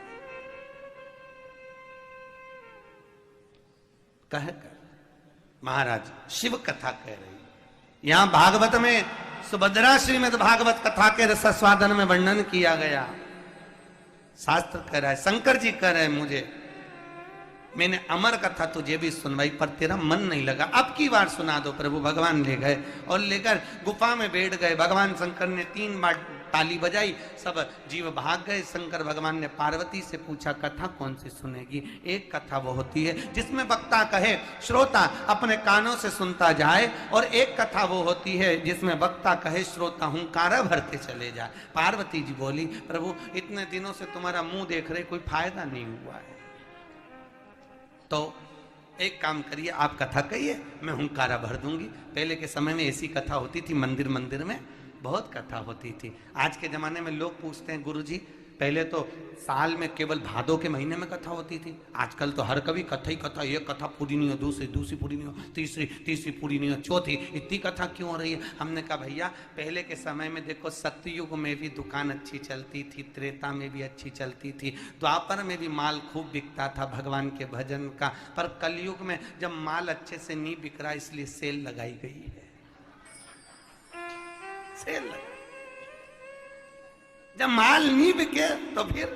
कहकर महाराज शिव कथा कह रही। यहां भागवत में सुभद्रा श्रीमद् भागवत कथा के रसास्वादन में वर्णन किया गया। शास्त्र कह रहा है, शंकर जी कह रहे हैं मुझे, मैंने अमर कथा तुझे भी सुनवाई पर तेरा मन नहीं लगा, अब की बार सुना दो प्रभु। भगवान ले गए और लेकर गुफा में बैठ गए। भगवान शंकर ने 3 बार ताली बजाई, सब जीव भाग गए। शंकर भगवान ने पार्वती से पूछा कथा कौन सी सुनेगी? एक कथा वो होती है जिसमें वक्ता कहे, श्रोता अपने कानों से सुनता जाए, और एक कथा वो होती है जिसमें वक्ता कहे, श्रोता हुंकारा भरते चले जाए। पार्वती जी बोली, प्रभु इतने दिनों से तुम्हारा मुंह देख रहे, कोई फायदा नहीं हुआ है, तो एक काम करिए, आप कथा कहिए, मैं हुंकारा भर दूंगी। पहले के समय में ऐसी कथा होती थी, मंदिर मंदिर में बहुत कथा होती थी। आज के जमाने में लोग पूछते हैं गुरुजी, पहले तो साल में केवल भादों के महीने में कथा होती थी, आजकल तो हर कभी कथा ही कथा, एक कथा पूरी नहीं हो, दूसरी पूरी नहीं हो, तीसरी पूरी नहीं हो, चौथी, इतनी कथा क्यों हो रही है? हमने कहा भैया पहले के समय में देखो, सतयुग में भी दुकान अच्छी चलती थी, त्रेता में भी अच्छी चलती थी, द्वापर में भी माल खूब बिकता था भगवान के भजन का। पर कलयुग में जब माल अच्छे से नहीं बिक रहा, इसलिए सेल लगाई गई है। सेल लगा, जब माल नहीं बिके तो फिर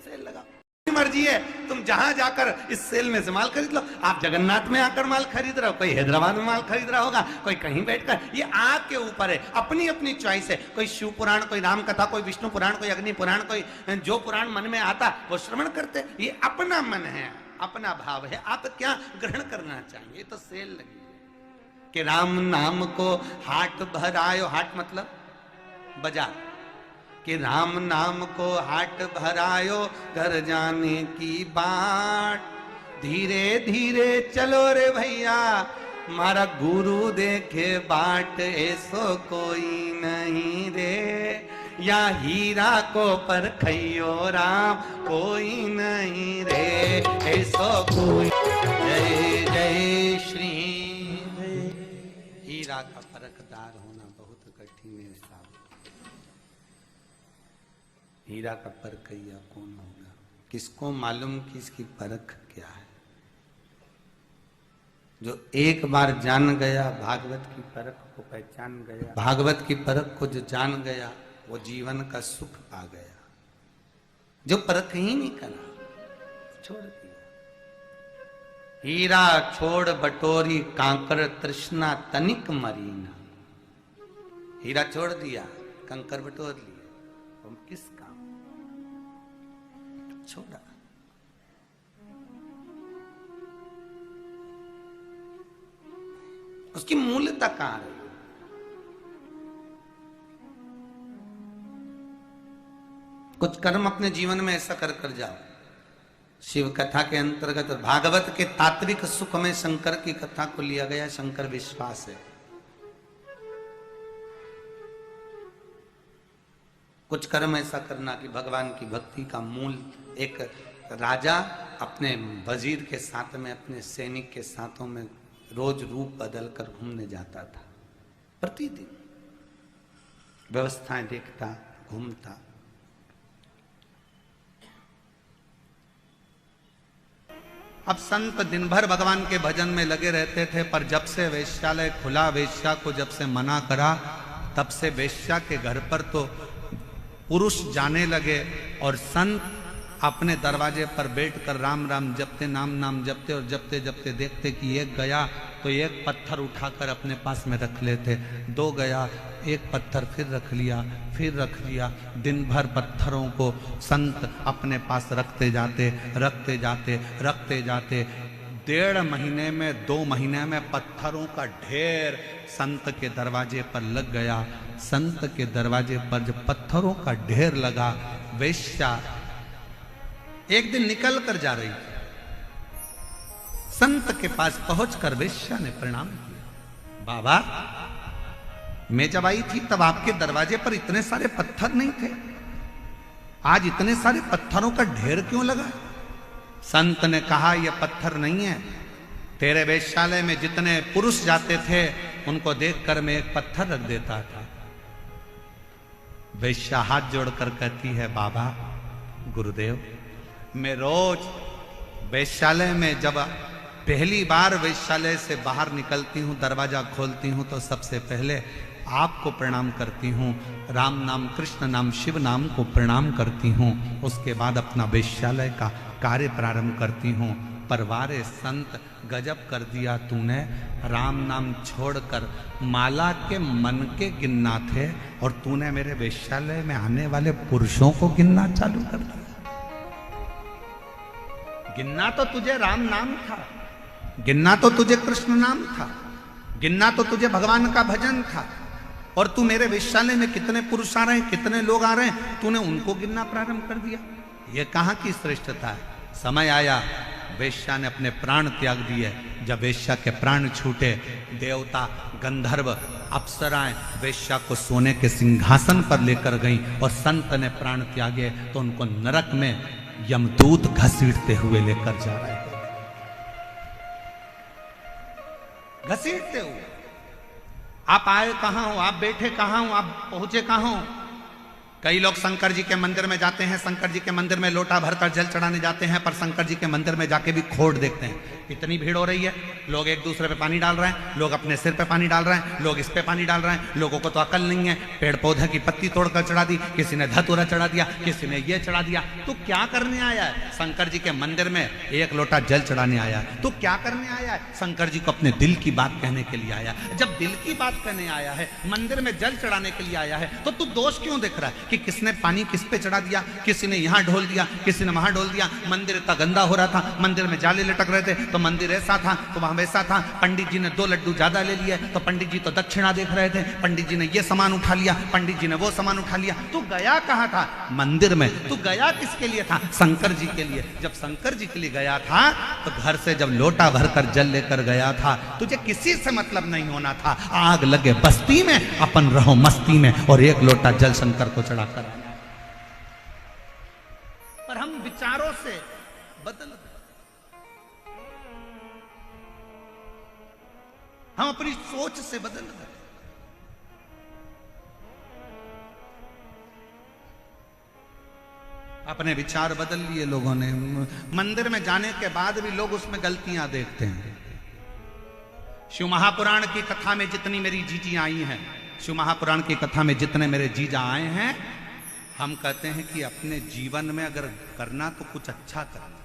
सेल लगाओ। मर्जी है, तुम जहां जाकर इस सेल में से माल खरीद लो। आप जगन्नाथ में आकर माल खरीद रहे हो, कोई हैदराबाद में माल खरीद रहा होगा, कोई कहीं बैठकर, ये आपके ऊपर है, अपनी अपनी चॉइस है। कोई शिव पुराण, कोई राम कथा, कोई विष्णु पुराण, कोई अग्नि पुराण, कोई जो पुराण मन में आता वो श्रवण करते। ये अपना मन है, अपना भाव है, आप क्या ग्रहण करना चाहिए। तो सेल लगी है कि राम नाम को हाट भरायो, हाट मतलब बाजार, कि राम नाम को हाट भरायो, घर जाने की बाट, धीरे धीरे चलो रे भैया, मारा गुरु देखे बाट, ऐसो कोई नहीं रे, या हीरा को परखइयो राम, कोई नहीं रे, ऐसो कोई। जय जय श्री। हीरा का परखदार होना बहुत कठिन है साहब। हीरा का परखइया कौन होगा? किसको मालूम कि इसकी परख क्या है? जो एक बार जान गया, भागवत की परख को पहचान गया, भागवत की परख को जो जान गया, वो जीवन का सुख पा गया। जो परख ही नहीं करा, छोड़ दिया। हीरा छोड़ बटोरी, कांकर तृष्णा तनिक मरीना। हीरा छोड़ दिया, कंकर बटोर लिए, हम किस काम, छोड़ा। उसकी मूलता कहां है? कुछ कर्म अपने जीवन में ऐसा कर कर जाओ। शिव कथा के अंतर्गत भागवत के तात्विक सुख में शंकर की कथा को लिया गया। शंकर विश्वास है। कुछ कर्म ऐसा करना कि भगवान की भक्ति का मूल। एक राजा अपने वजीर के साथ में, अपने सैनिक के साथों में रोज रूप बदल कर घूमने जाता था। प्रतिदिन व्यवस्थाएं देखता, घूमता। अब संत दिन भर भगवान के भजन में लगे रहते थे, पर जब से वेश्यालय खुला, वेश्या को जब से मना करा, तब से वेश्या के घर पर तो पुरुष जाने लगे और संत अपने दरवाजे पर बैठकर राम राम जपते, नाम नाम जपते और जपते जपते देखते कि एक गया तो एक पत्थर उठाकर अपने पास में रख लेते, दो गया एक पत्थर फिर रख लिया, फिर रख लिया। दिन भर पत्थरों को संत अपने पास रखते जाते, रखते जाते, रखते जाते। 1.5 महीने में, 2 महीने में पत्थरों का ढेर संत के दरवाजे पर लग गया। संत के दरवाजे पर जब पत्थरों का ढेर लगा, वेश्या एक दिन निकल कर जा रही थी। संत के पास पहुंचकर वेश्या ने प्रणाम किया। बाबा, मैं जब आई थी तब आपके दरवाजे पर इतने सारे पत्थर नहीं थे, आज इतने सारे पत्थरों का ढेर क्यों लगा? संत ने कहा, यह पत्थर नहीं है, तेरे वेश्यालय में जितने पुरुष जाते थे उनको देखकर मैं एक पत्थर रख देता था। वेश्या हाथ जोड़कर कहती है, बाबा गुरुदेव, मैं रोज वेश्यालय में जब पहली बार वेश्यालय से बाहर निकलती हूँ, दरवाजा खोलती हूँ तो सबसे पहले आपको प्रणाम करती हूँ, राम नाम, कृष्ण नाम, शिव नाम को प्रणाम करती हूँ। उसके बाद अपना वेश्यालय का कार्य प्रारंभ करती हूँ। परवारे संत, गजब कर दिया तूने, राम नाम छोड़कर माला के मन के गिनना थे और तूने मेरे वेश्यालय में आने वाले पुरुषों को गिनना चालू कर दिया। गिनना तो तुझे राम नाम था, गिनना तो तुझे कृष्ण नाम था, गिनना तो तुझे भगवान का भजन था, और तू मेरे वेश्यालय में कितने पुरुष आ रहे हैं, कितने लोग आ रहे हैं, तूने उनको गिनना प्रारंभ कर दिया। ये कहां की श्रेष्ठता है? समय आया, वेश्या ने अपने प्राण त्याग दिए। जब वेश्या के प्राण छूटे, देवता, गंधर्व, अप्सराएं वेश्या को सोने के सिंहासन पर लेकर गईं और संत ने प्राण त्यागे तो उनको नरक में यमदूत घसीटते हुए लेकर जा रहे थे। घसीटते हुए। आप आए कहां हो, आप बैठे कहां हो, आप पहुंचे कहां हो? कई लोग शंकर जी के मंदिर में जाते हैं, शंकर जी के मंदिर में लोटा भरकर जल चढ़ाने जाते हैं, पर शंकर जी के मंदिर में जाके भी खोट देखते हैं। इतनी भीड़ हो रही है, लोग एक दूसरे पे पानी डाल रहे हैं, लोग अपने सिर पे पानी डाल रहे हैं, लोग इस पे पानी डाल रहे हैं। लोगों को तो अकल नहीं है, पेड़ पौधे की पत्ती तोड़कर चढ़ा दी, किसी ने धतूरा चढ़ा दिया, किसी ने ये चढ़ा दिया। तो क्या करने आया है? शंकर जी के मंदिर में एक लोटा जल चढ़ाने आया है। तो क्या करने आया है? शंकर जी को अपने दिल की बात कहने के लिए आया है। जब दिल की बात कहने आया है, मंदिर में जल चढ़ाने के लिए आया है, तो तू दोष क्यों देख रहा है कि किसने पानी किस पे चढ़ा दिया, किसी ने यहां ढोल दिया, किसी ने वहां ढोल दिया। मंदिर इतना गंदा हो रहा था, मंदिर में जाले लटक रहे थे, तो मंदिर ऐसा था तो वहां वैसा था। पंडित जी ने 2 लड्डू ज्यादा ले लिए तो पंडित जी तो दक्षिणा देख रहे थे, पंडित जी ने ये सामान उठा लिया, पंडित जी ने वो सामान उठा लिया। तू गया कहां था? मंदिर में। तू गया किसके लिए था? शंकर जी के लिए। जब शंकर जी के लिए गया था तो घर से जब लोटा भरकर जल लेकर गया था, तुझे किसी से मतलब नहीं होना था। आग लगे बस्ती में, अपन रहो मस्ती में, और एक लोटा जल शंकर को चढ़ाकर। पर हम विचारों से बदल गए, हम अपनी सोच से बदल गए। अपने विचार बदल लिए लोगों ने। मंदिर में जाने के बाद भी लोग उसमें गलतियां देखते हैं। शिव महापुराण की कथा में जितनी मेरी जीजी आई हैं, शिव महापुराण की कथा में जितने मेरे जीजा आए हैं, हम कहते हैं कि अपने जीवन में अगर करना तो कुछ अच्छा करना।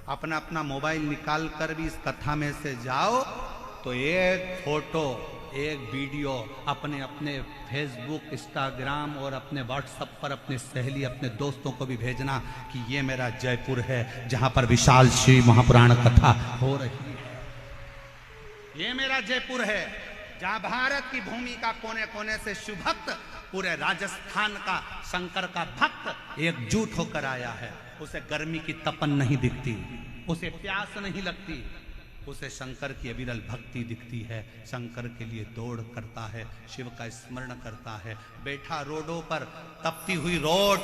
अपना अपना मोबाइल निकाल कर भी इस कथा में से जाओ तो एक फोटो एक वीडियो अपने अपने फेसबुक, इंस्टाग्राम और अपने व्हाट्सएप पर अपने सहेली, अपने दोस्तों को भी भेजना कि ये मेरा जयपुर है जहां पर विशाल श्री महापुराण कथा हो रही है। ये मेरा जयपुर है जहां भारत की भूमि का कोने कोने से शिवभक्त, पूरे राजस्थान का शंकर का भक्त एकजुट होकर आया है। उसे गर्मी की तपन नहीं दिखती, उसे प्यास नहीं लगती, उसे शंकर की अविरल भक्ति दिखती है। शंकर के लिए दौड़ करता है, शिव का स्मरण करता है। बैठा रोडों पर, तपती हुई रोड,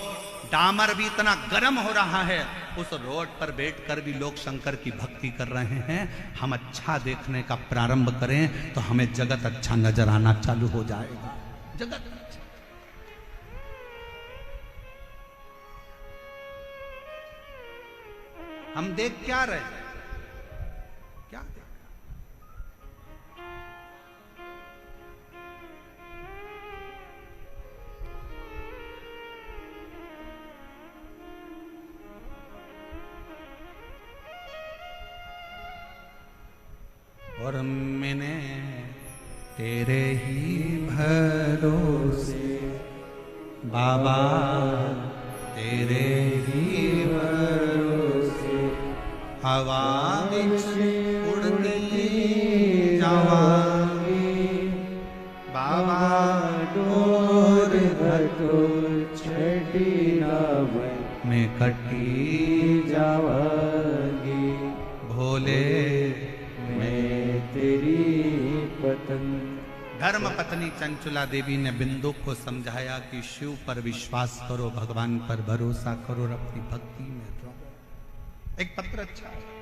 डामर भी इतना गर्म हो रहा है, उस रोड पर बैठकर भी लोग शंकर की भक्ति कर रहे हैं। हम अच्छा देखने का प्रारंभ करें तो हमें जगत अच्छा नजर आना चालू हो जाएगा। जगत हम देख क्या रहे, क्या देख? और मैंने तेरे ही भरोसे बाबा, तेरे ही हवा उड़नी जावांगी बाबा, डोर घटो छठी मैं कटी जावांगी भोले, मैं तेरी पत्नी। धर्म पत्नी चंचला देवी ने बिंदु को समझाया कि शिव पर विश्वास करो, भगवान पर भरोसा करो और अपनी भक्ति में रहो। एक पत्र अच्छा है।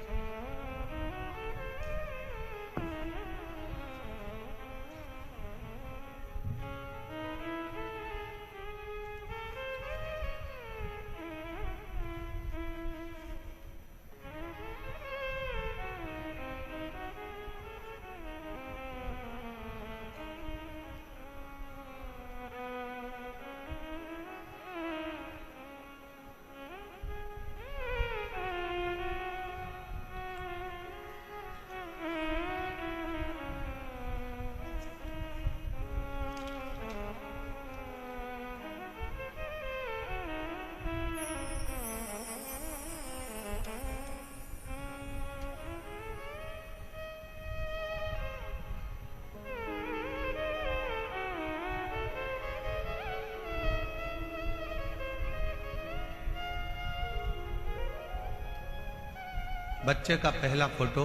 बच्चे का पहला फोटो,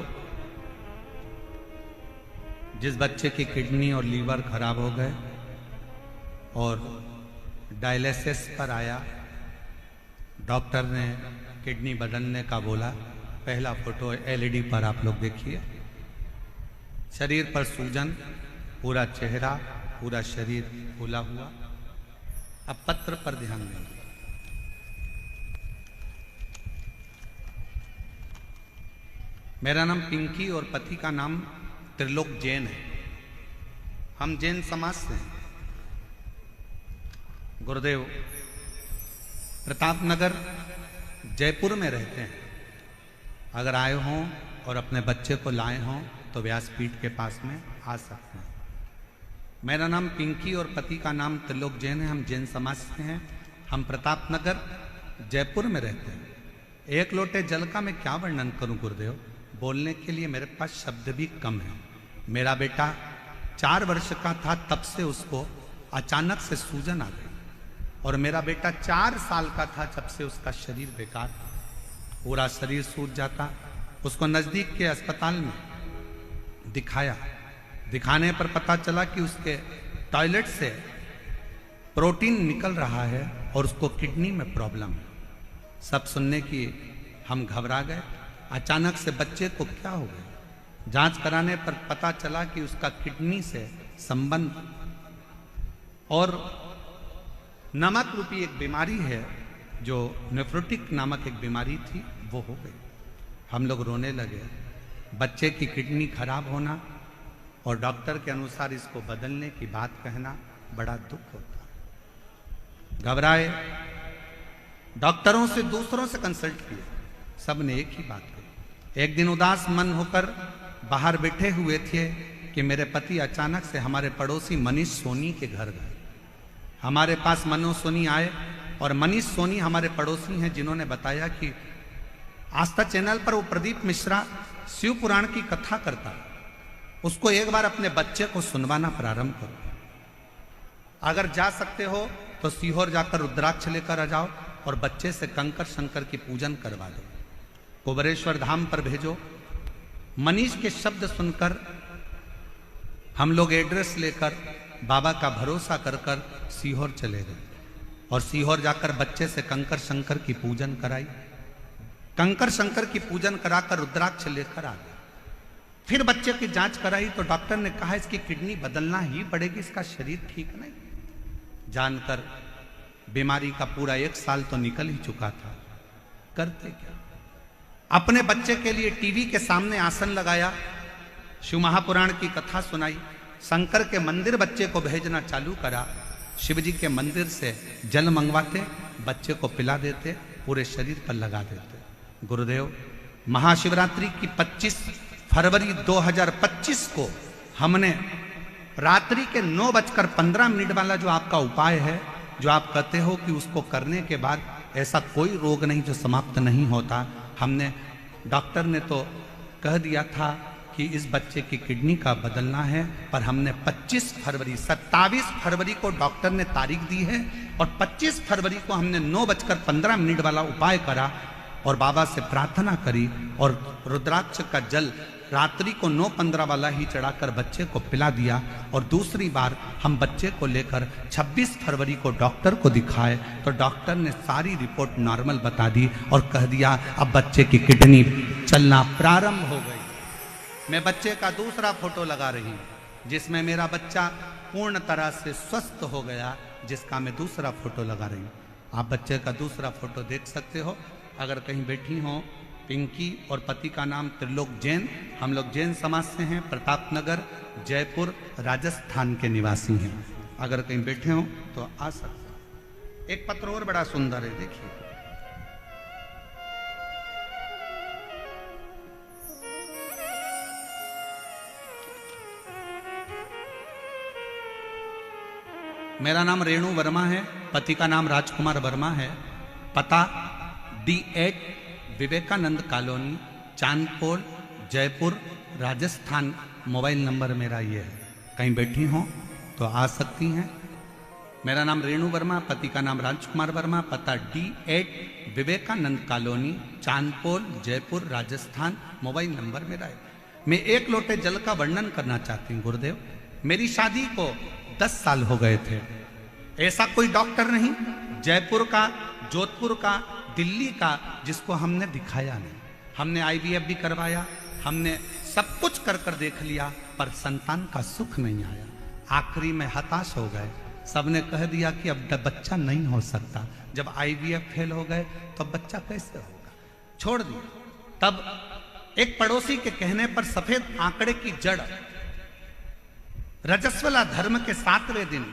जिस बच्चे की किडनी और लीवर खराब हो गए और डायलिसिस पर आया, डॉक्टर ने किडनी बदलने का बोला। पहला फोटो एलईडी पर आप लोग देखिए। शरीर पर सूजन, पूरा चेहरा, पूरा शरीर फूला हुआ। अब पत्र पर ध्यान देंगे। मेरा नाम पिंकी और पति का नाम त्रिलोक जैन है। हम जैन समाज से हैं। गुरुदेव प्रतापनगर जयपुर में रहते हैं। अगर आए हों और अपने बच्चे को लाए हों तो व्यासपीठ के पास में आ सकते हैं। मेरा नाम पिंकी और पति का नाम त्रिलोक जैन है। हम जैन समाज से हैं। हम प्रतापनगर जयपुर में रहते हैं। एक लोटे जल का मैं क्या वर्णन करूं गुरुदेव, बोलने के लिए मेरे पास शब्द भी कम है। मेरा बेटा 4 वर्ष का था तब से उसको अचानक से सूजन आ गई, और मेरा बेटा 4 साल का था जब से उसका शरीर बेकार था। पूरा शरीर सूज जाता। उसको नजदीक के अस्पताल में दिखाया। दिखाने पर पता चला कि उसके टॉयलेट से प्रोटीन निकल रहा है और उसको किडनी में प्रॉब्लम है। सब सुनने की हम घबरा गए। अचानक से बच्चे को क्या हो गया? जांच कराने पर पता चला कि उसका किडनी से संबंध और नमक रूपी एक बीमारी है, जो नेफ्रोटिक नामक एक बीमारी थी, वो हो गई। हम लोग रोने लगे। बच्चे की किडनी खराब होना और डॉक्टर के अनुसार इसको बदलने की बात कहना बड़ा दुख होता है। घबराए, डॉक्टरों से, दूसरों से कंसल्ट किया। सब ने एक ही बात कही। एक दिन उदास मन होकर बाहर बैठे हुए थे कि कि मेरे पति अचानक से हमारे पड़ोसी मनीष सोनी के घर गए। हमारे पास मनोज सोनी आए और मनीष सोनी हमारे पड़ोसी हैं, जिन्होंने बताया कि आस्था चैनल पर वो प्रदीप मिश्रा शिव पुराण की कथा करता है, उसको एक बार अपने बच्चे को सुनवाना प्रारंभ करो। अगर जा सकते हो तो सीहोर जाकर रुद्राक्ष लेकर आ जाओ और बच्चे से कंकर शंकर की पूजन करवा दो। कुबरेश्वर धाम पर भेजो। मनीष के शब्द सुनकर हम लोग एड्रेस लेकर बाबा का भरोसा कर कर सीहोर चले गए और सीहोर जाकर बच्चे से कंकर शंकर की पूजन कराई। कंकर शंकर की पूजन कराकर रुद्राक्ष लेकर आ गए। फिर बच्चे की जांच कराई तो डॉक्टर ने कहा इसकी किडनी बदलना ही पड़ेगी, इसका शरीर ठीक नहीं। जानकर बीमारी का पूरा 1 साल तो निकल ही चुका था, करते क्या। अपने बच्चे के लिए टीवी के सामने आसन लगाया, शिव महापुराण की कथा सुनाई, शंकर के मंदिर बच्चे को भेजना चालू करा। शिव जी के मंदिर से जल मंगवाते, बच्चे को पिला देते, पूरे शरीर पर लगा देते। गुरुदेव, महाशिवरात्रि की 25 फरवरी 2025 को हमने रात्रि के 9:15 वाला जो आपका उपाय है, जो आप कहते हो कि उसको करने के बाद ऐसा कोई रोग नहीं जो समाप्त नहीं होता, हमने, डॉक्टर ने तो कह दिया था कि इस बच्चे की किडनी का बदलना है, पर हमने 27 फरवरी को डॉक्टर ने तारीख दी है और 25 फरवरी को हमने 9:15 वाला उपाय करा और बाबा से प्रार्थना करी और रुद्राक्ष का जल रात्रि को 9:15 वाला ही चढ़ाकर बच्चे को पिला दिया। और दूसरी बार हम बच्चे को लेकर 26 फरवरी को डॉक्टर को दिखाए तो डॉक्टर ने सारी रिपोर्ट नॉर्मल बता दी और कह दिया अब बच्चे की किडनी चलना प्रारंभ हो गई। मैं बच्चे का दूसरा फोटो लगा रही हूँ जिसमें मेरा बच्चा पूर्ण तरह से स्वस्थ हो गया, जिसका मैं दूसरा फोटो लगा रही हूँ। आप बच्चे का दूसरा फोटो देख सकते हो। अगर कहीं बैठी हो, पिंकी और पति का नाम त्रिलोक जैन, हम लोग जैन समाज से हैं, प्रतापनगर जयपुर राजस्थान के निवासी हैं। अगर कहीं बैठे हो तो आ सकते हो। एक पत्र और बड़ा सुंदर है, देखिए। मेरा नाम रेणु वर्मा है, पति का नाम राजकुमार वर्मा है, पता D8 Vivekanand colony, Chandpol, Jaipur, Rajasthan. Mobile number मेरा ये है। कहीं बैठी हो तो आ सकती हैं। मेरा नाम रेणु वर्मा, पति का नाम राजकुमार वर्मा, पता D8 Vivekanand colony, Chandpol, Jaipur, Rajasthan. Mobile number मेरा है। मैं 1 लोटे जल का वर्णन करना चाहती हूँ। गुरुदेव, मेरी शादी को 10 साल हो गए थे। ऐसा कोई डॉक्टर नहीं जयपुर का, जोधपुर का, दिल्ली का जिसको हमने दिखाया नहीं। हमने IVF भी करवाया, हमने सब कुछ कर कर देख लिया, पर संतान का सुख नहीं आया। आखिरी में हताश हो गए। सबने कह दिया कि अब बच्चा नहीं हो सकता। जब IVF फेल हो गए तो बच्चा कैसे होगा, छोड़ दिया। तब एक पड़ोसी के कहने पर सफेद आंकड़े की जड़ रजस्वला धर्म के 7वें दिन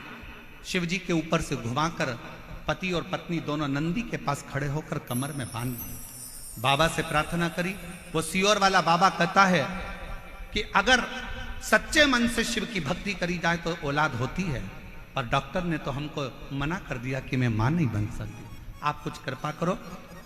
शिव जी के ऊपर से घुमाकर पति और पत्नी दोनों नंदी के पास खड़े होकर कमर में बांध दिए। बाबा से प्रार्थना करी। वो सीहोर वाला बाबा कहता है कि अगर सच्चे मन से शिव की भक्ति करी जाए तो औलाद होती है, पर डॉक्टर ने तो हमको मना कर दिया कि मैं मां नहीं बन सकती, आप कुछ कृपा करो।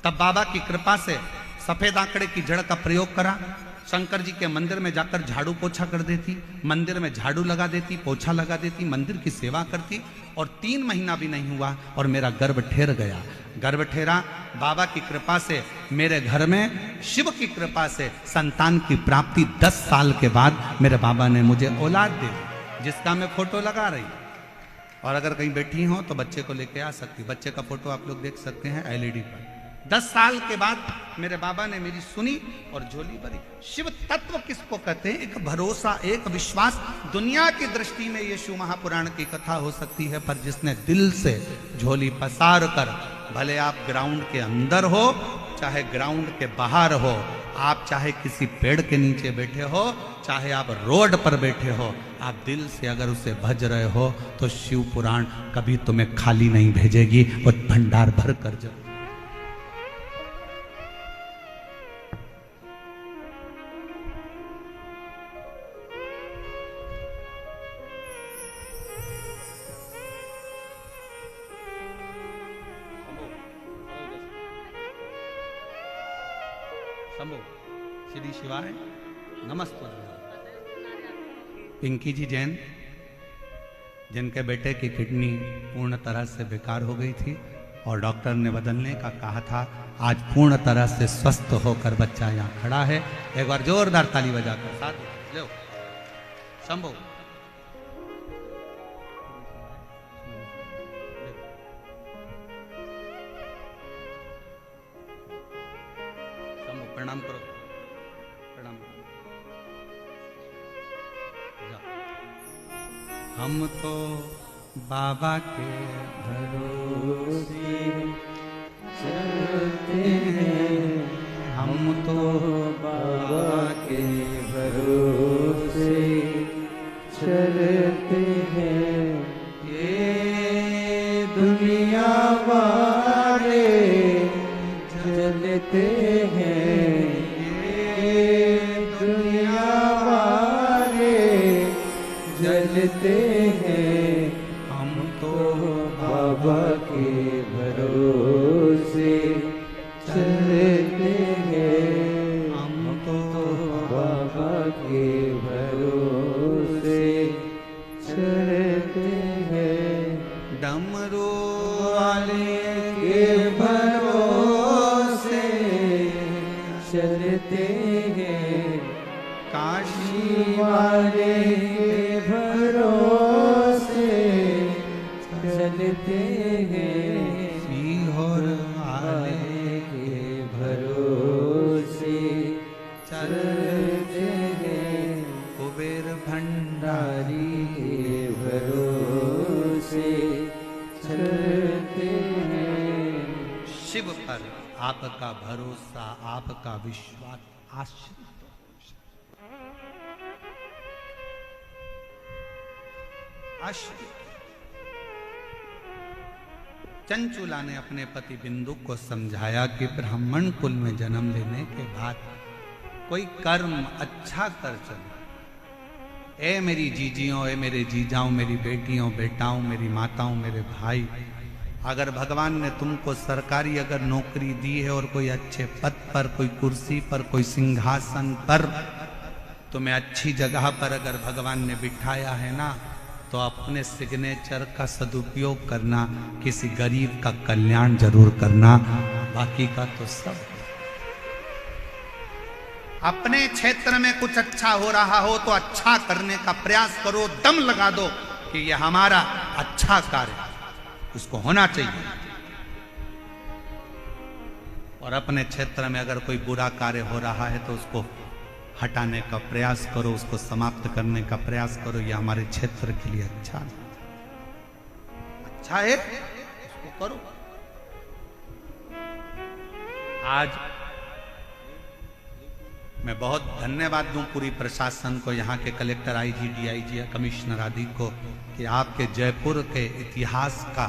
तब बाबा की कृपा से सफेद आंकड़े की जड़ का प्रयोग करा। शंकर जी के मंदिर में जाकर झाड़ू पोछा कर देती, मंदिर में झाड़ू लगा देती, पोछा लगा देती, मंदिर की सेवा करती, और 3 महीना भी नहीं हुआ और मेरा गर्भ ठहर गया। गर्भ ठहरा, बाबा की कृपा से मेरे घर में, शिव की कृपा से संतान की प्राप्ति 10 साल के बाद मेरे बाबा ने मुझे औलाद दे दी, जिसका मैं फोटो लगा रही। और अगर कहीं बैठी हो तो बच्चे को लेके आ सकती। बच्चे का फोटो आप लोग देख सकते हैं LED पर। 10 साल के बाद मेरे बाबा ने मेरी सुनी और झोली भरी। शिव तत्व किसको कहते हैं? एक भरोसा, एक विश्वास। दुनिया की दृष्टि में ये शिव महापुराण की कथा हो सकती है, पर जिसने दिल से झोली पसार कर, भले आप ग्राउंड के अंदर हो चाहे ग्राउंड के बाहर हो, आप चाहे किसी पेड़ के नीचे बैठे हो, चाहे आप रोड पर बैठे हो, आप दिल से अगर उसे भज रहे हो तो शिव पुराण कभी तुम्हें खाली नहीं भेजेगी, वो भंडार भर कर जरूर। शंभो श्री शिवाय नमस्ते। पिंकी जी जैन, जिनके बेटे की किडनी पूर्ण तरह से बेकार हो गई थी और डॉक्टर ने बदलने का कहा था, आज पूर्ण तरह से स्वस्थ होकर बच्चा यहाँ खड़ा है। एक बार जोरदार ताली बजाकर साथ लो। शंभो प्रणाम करो, प्रणाम करो। हम तो बाबा के भरोसे चलते हैं, हम तो बाबा के भरोसे चलते हैं। ये दुनिया वाले चलते हैं, ये दुनिया वाले जलते हैं, हम तो बाबा के भरोसे चलते हैं, हम तो बाबा के भरोसे चलते हैं। डमरू वाले के भरोसे चलते हैं, काशी वाले के भरोसे चलते हैं, सीहोर वाले के भरोसे चलते हैं, कुबेर भंडारी के भरोसे चलते हैं। शिव पर आपका भरोसा, आपका विश्वास आश्रित। चंचुला ने अपने पति बिंदु को समझाया कि ब्राह्मण कुल में जन्म लेने के बाद कोई कर्म अच्छा कर चलो। ए मेरी जीजियों, ए मेरे जीजाओं, मेरी बेटियों, बेटाओं, मेरी माताओं, मेरे भाई, अगर भगवान ने तुमको सरकारी अगर नौकरी दी है और कोई अच्छे पद पर, कोई कुर्सी पर, कोई सिंहासन पर, तुम्हें अच्छी जगह पर अगर भगवान ने बिठाया है ना, तो अपने सिग्नेचर का सदुपयोग करना, किसी गरीब का कल्याण जरूर करना, बाकी का तो सब। अपने क्षेत्र में कुछ अच्छा हो रहा हो तो अच्छा करने का प्रयास करो, दम लगा दो कि यह हमारा अच्छा कार्य, उसको होना चाहिए। और अपने क्षेत्र में अगर कोई बुरा कार्य हो रहा है तो उसको हटाने का प्रयास करो, उसको समाप्त करने का प्रयास करो। यह हमारे क्षेत्र के लिए अच्छा है, उसको करो। आज मैं बहुत धन्यवाद दूं पूरी प्रशासन को, यहाँ के कलेक्टर, आईजी, डीआईजी, कमिश्नर आदि को, कि आपके जयपुर के इतिहास का,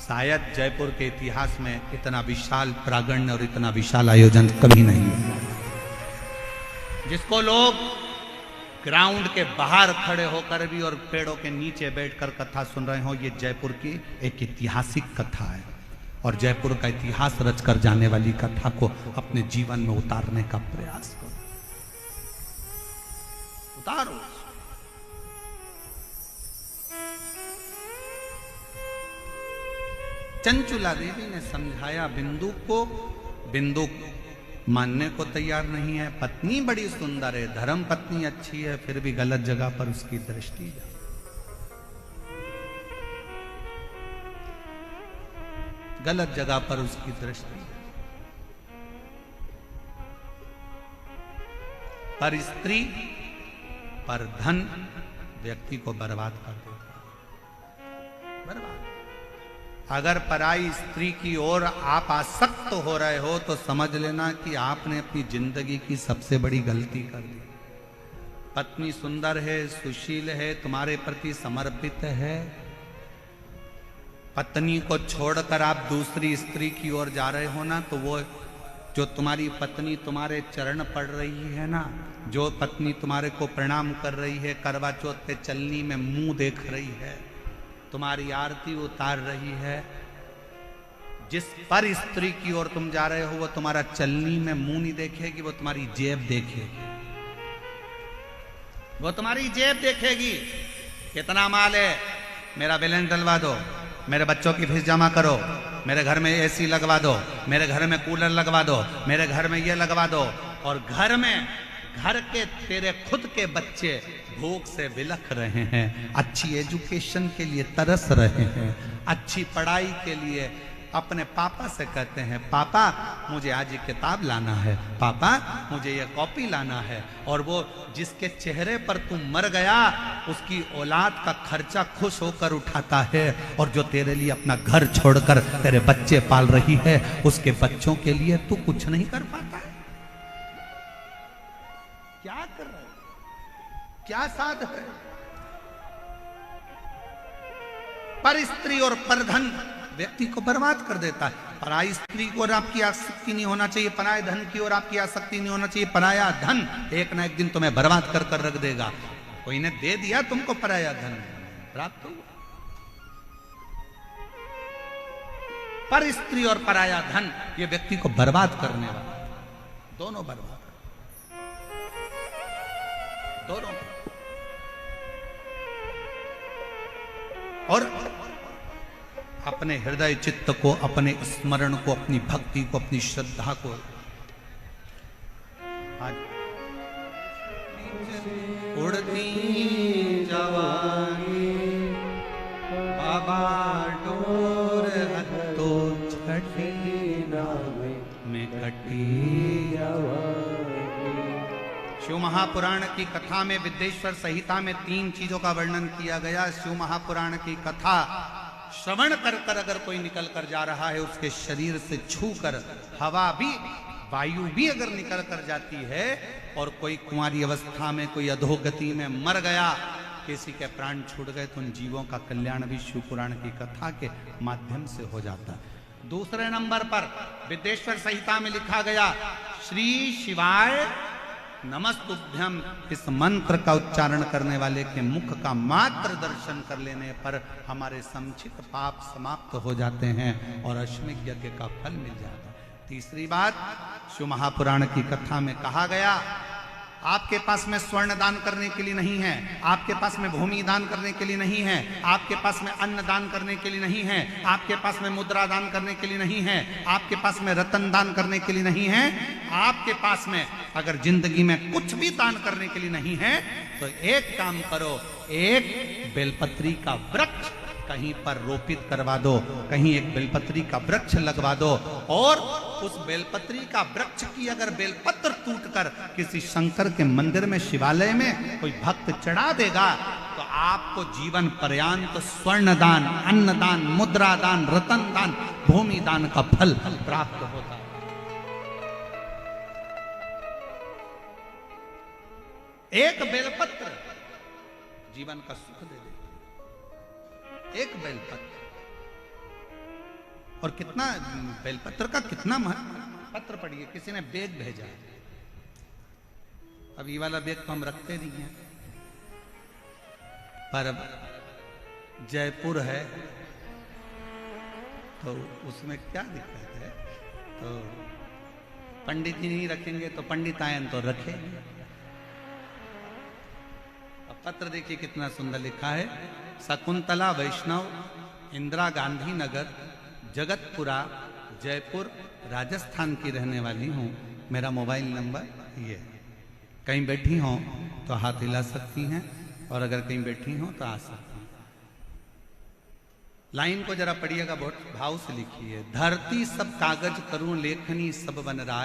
शायद जयपुर के इतिहास में इतना विशाल प्रांगण और इतना विशाल आयोजन कभी नहीं है, जिसको लोग ग्राउंड के बाहर खड़े होकर भी और पेड़ों के नीचे बैठकर कथा सुन रहे हो। ये जयपुर की एक ऐतिहासिक कथा है और जयपुर का इतिहास रचकर जाने वाली कथा को अपने जीवन में उतारने का प्रयास करो, उतारो। चंचुला देवी ने समझाया बिंदु को, बिंदु मानने को तैयार नहीं है। पत्नी बड़ी सुंदर है, धर्म पत्नी अच्छी है, फिर भी गलत जगह पर उसकी दृष्टि है। गलत जगह पर उसकी दृष्टि है। पर स्त्री, पर धन व्यक्ति को बर्बाद कर देता है, बर्बाद। अगर पराई स्त्री की ओर आप आसक्त हो रहे हो तो समझ लेना कि आपने अपनी जिंदगी की सबसे बड़ी गलती कर दी। पत्नी सुंदर है, सुशील है, तुम्हारे प्रति समर्पित है, पत्नी को छोड़कर आप दूसरी स्त्री की ओर जा रहे हो ना, तो वो जो तुम्हारी पत्नी तुम्हारे चरण पड़ रही है ना, जो पत्नी तुम्हारे को प्रणाम कर रही है, करवा चौथ पे चलनी में मुंह देख रही है, तुम्हारी आरती उतार रही है, जिस पर स्त्री की ओर तुम जा रहे हो वो तुम्हारा चलनी में मुंह नहीं देखेगी, वो तुम्हारी जेब देखेगी। वो तुम्हारी जेब देखेगी। कितना माल है, मेरा बैलेंस डलवा दो, मेरे बच्चों की फीस जमा करो, मेरे घर में एसी लगवा दो, मेरे घर में कूलर लगवा दो, मेरे घर में ये लगवा दो। और घर के तेरे खुद के बच्चे भूख से बिलख रहे हैं, अच्छी एजुकेशन के लिए तरस रहे हैं, अच्छी पढ़ाई के लिए अपने पापा से कहते हैं पापा मुझे आज ये किताब लाना है, पापा मुझे ये कॉपी लाना है। और वो जिसके चेहरे पर तू मर गया उसकी औलाद का खर्चा खुश होकर उठाता है, और जो तेरे लिए अपना घर छोड़कर तेरे बच्चे पाल रही है उसके बच्चों के लिए तू कुछ नहीं कर पाता है। क्या कर रहा है, क्या साध है। पर स्त्री और परधन व्यक्ति को बर्बाद कर देता है। पराई स्त्री को और आपकी आसक्ति नहीं होना चाहिए, पराये धन की ओर आपकी आसक्ति नहीं होना चाहिए। पराया धन एक ना एक दिन तुम्हें बर्बाद कर कर रख देगा। कोई ने दे दिया तुमको पराया धन, प्राप्त हुआ। पर स्त्री और पराया धन ये व्यक्ति को बर्बाद करने वाला, दोनों बर्बाद, दोनों। और अपने हृदय चित्त को, अपने स्मरण को, अपनी भक्ति को, अपनी श्रद्धा को आज उड़ती जवानी बाबा डोर हत्तो छठी में कटी। शिव महापुराण की कथा में, विद्येश्वर संहिता में 3 चीजों का वर्णन किया गया। शिव महापुराण की कथा श्रवण कर कर अगर कोई निकल कर जा रहा है, उसके शरीर से छू कर हवा भी, वायु भी अगर निकल कर जाती है, और कोई कुंवारी अवस्था में, कोई अधोगति में मर गया, किसी के प्राण छूट गए, तो उन जीवों का कल्याण भी शिव पुराण की कथा के माध्यम से हो जाता है। दूसरे नंबर पर विद्येश्वर संहिता में लिखा गया श्री शिवाय नमस्तुभ्यम। इस मंत्र का उच्चारण करने वाले के मुख का मात्र दर्शन कर लेने पर हमारे संचित पाप समाप्त हो जाते हैं और अश्वमेध यज्ञ का फल मिल जाता है। तीसरी बात, शिव महापुराण की कथा में कहा गया आपके पास में स्वर्ण दान करने के लिए नहीं है, आपके पास में भूमि दान करने के लिए नहीं है, आपके पास में अन्न दान करने के लिए नहीं है, आपके पास में मुद्रा दान करने के लिए नहीं है, आपके पास में रतन दान करने के लिए नहीं है, आपके पास में अगर जिंदगी में कुछ भी दान करने के लिए नहीं है, तो एक काम करो, एक बेलपत्री का वृक्ष कहीं पर रोपित करवा दो, कहीं एक बेलपत्री का वृक्ष लगवा दो, और उस बेलपत्री का वृक्ष की अगर बेलपत्र टूटकर किसी शंकर के मंदिर में, शिवालय में कोई भक्त चढ़ा देगा, तो आपको जीवन पर्यंत स्वर्ण दान, अन्न दान, मुद्रा दान, रतन दान, भूमि दान का फल प्राप्त होता है। एक बेलपत्र जीवन का सुख दे देगा, एक बेलपत्र। और कितना बेलपत्र का कितना महत्व। पत्र पढ़िए, किसी ने बैग भेजा, अब ये वाला बैग तो हम रखते नहीं हैं, पर अब जयपुर है तो उसमें क्या दिक्कत है, तो पंडित जी नहीं रखेंगे तो पंडित आयन तो रखेंगे। अब पत्र देखिए कितना सुंदर लिखा है। शकुंतला वैष्णव, इंदिरा गांधी नगर, जगतपुरा, जयपुर, राजस्थान की रहने वाली हूँ। मेरा मोबाइल नंबर ये, कहीं बैठी हों तो हाथ हिला सकती हैं, और अगर कहीं बैठी हों तो आ सकती हैं। लाइन को जरा पढ़िएगा, बहुत भाव से लिखिए। धरती सब कागज करूं लेखनी सब बन रहा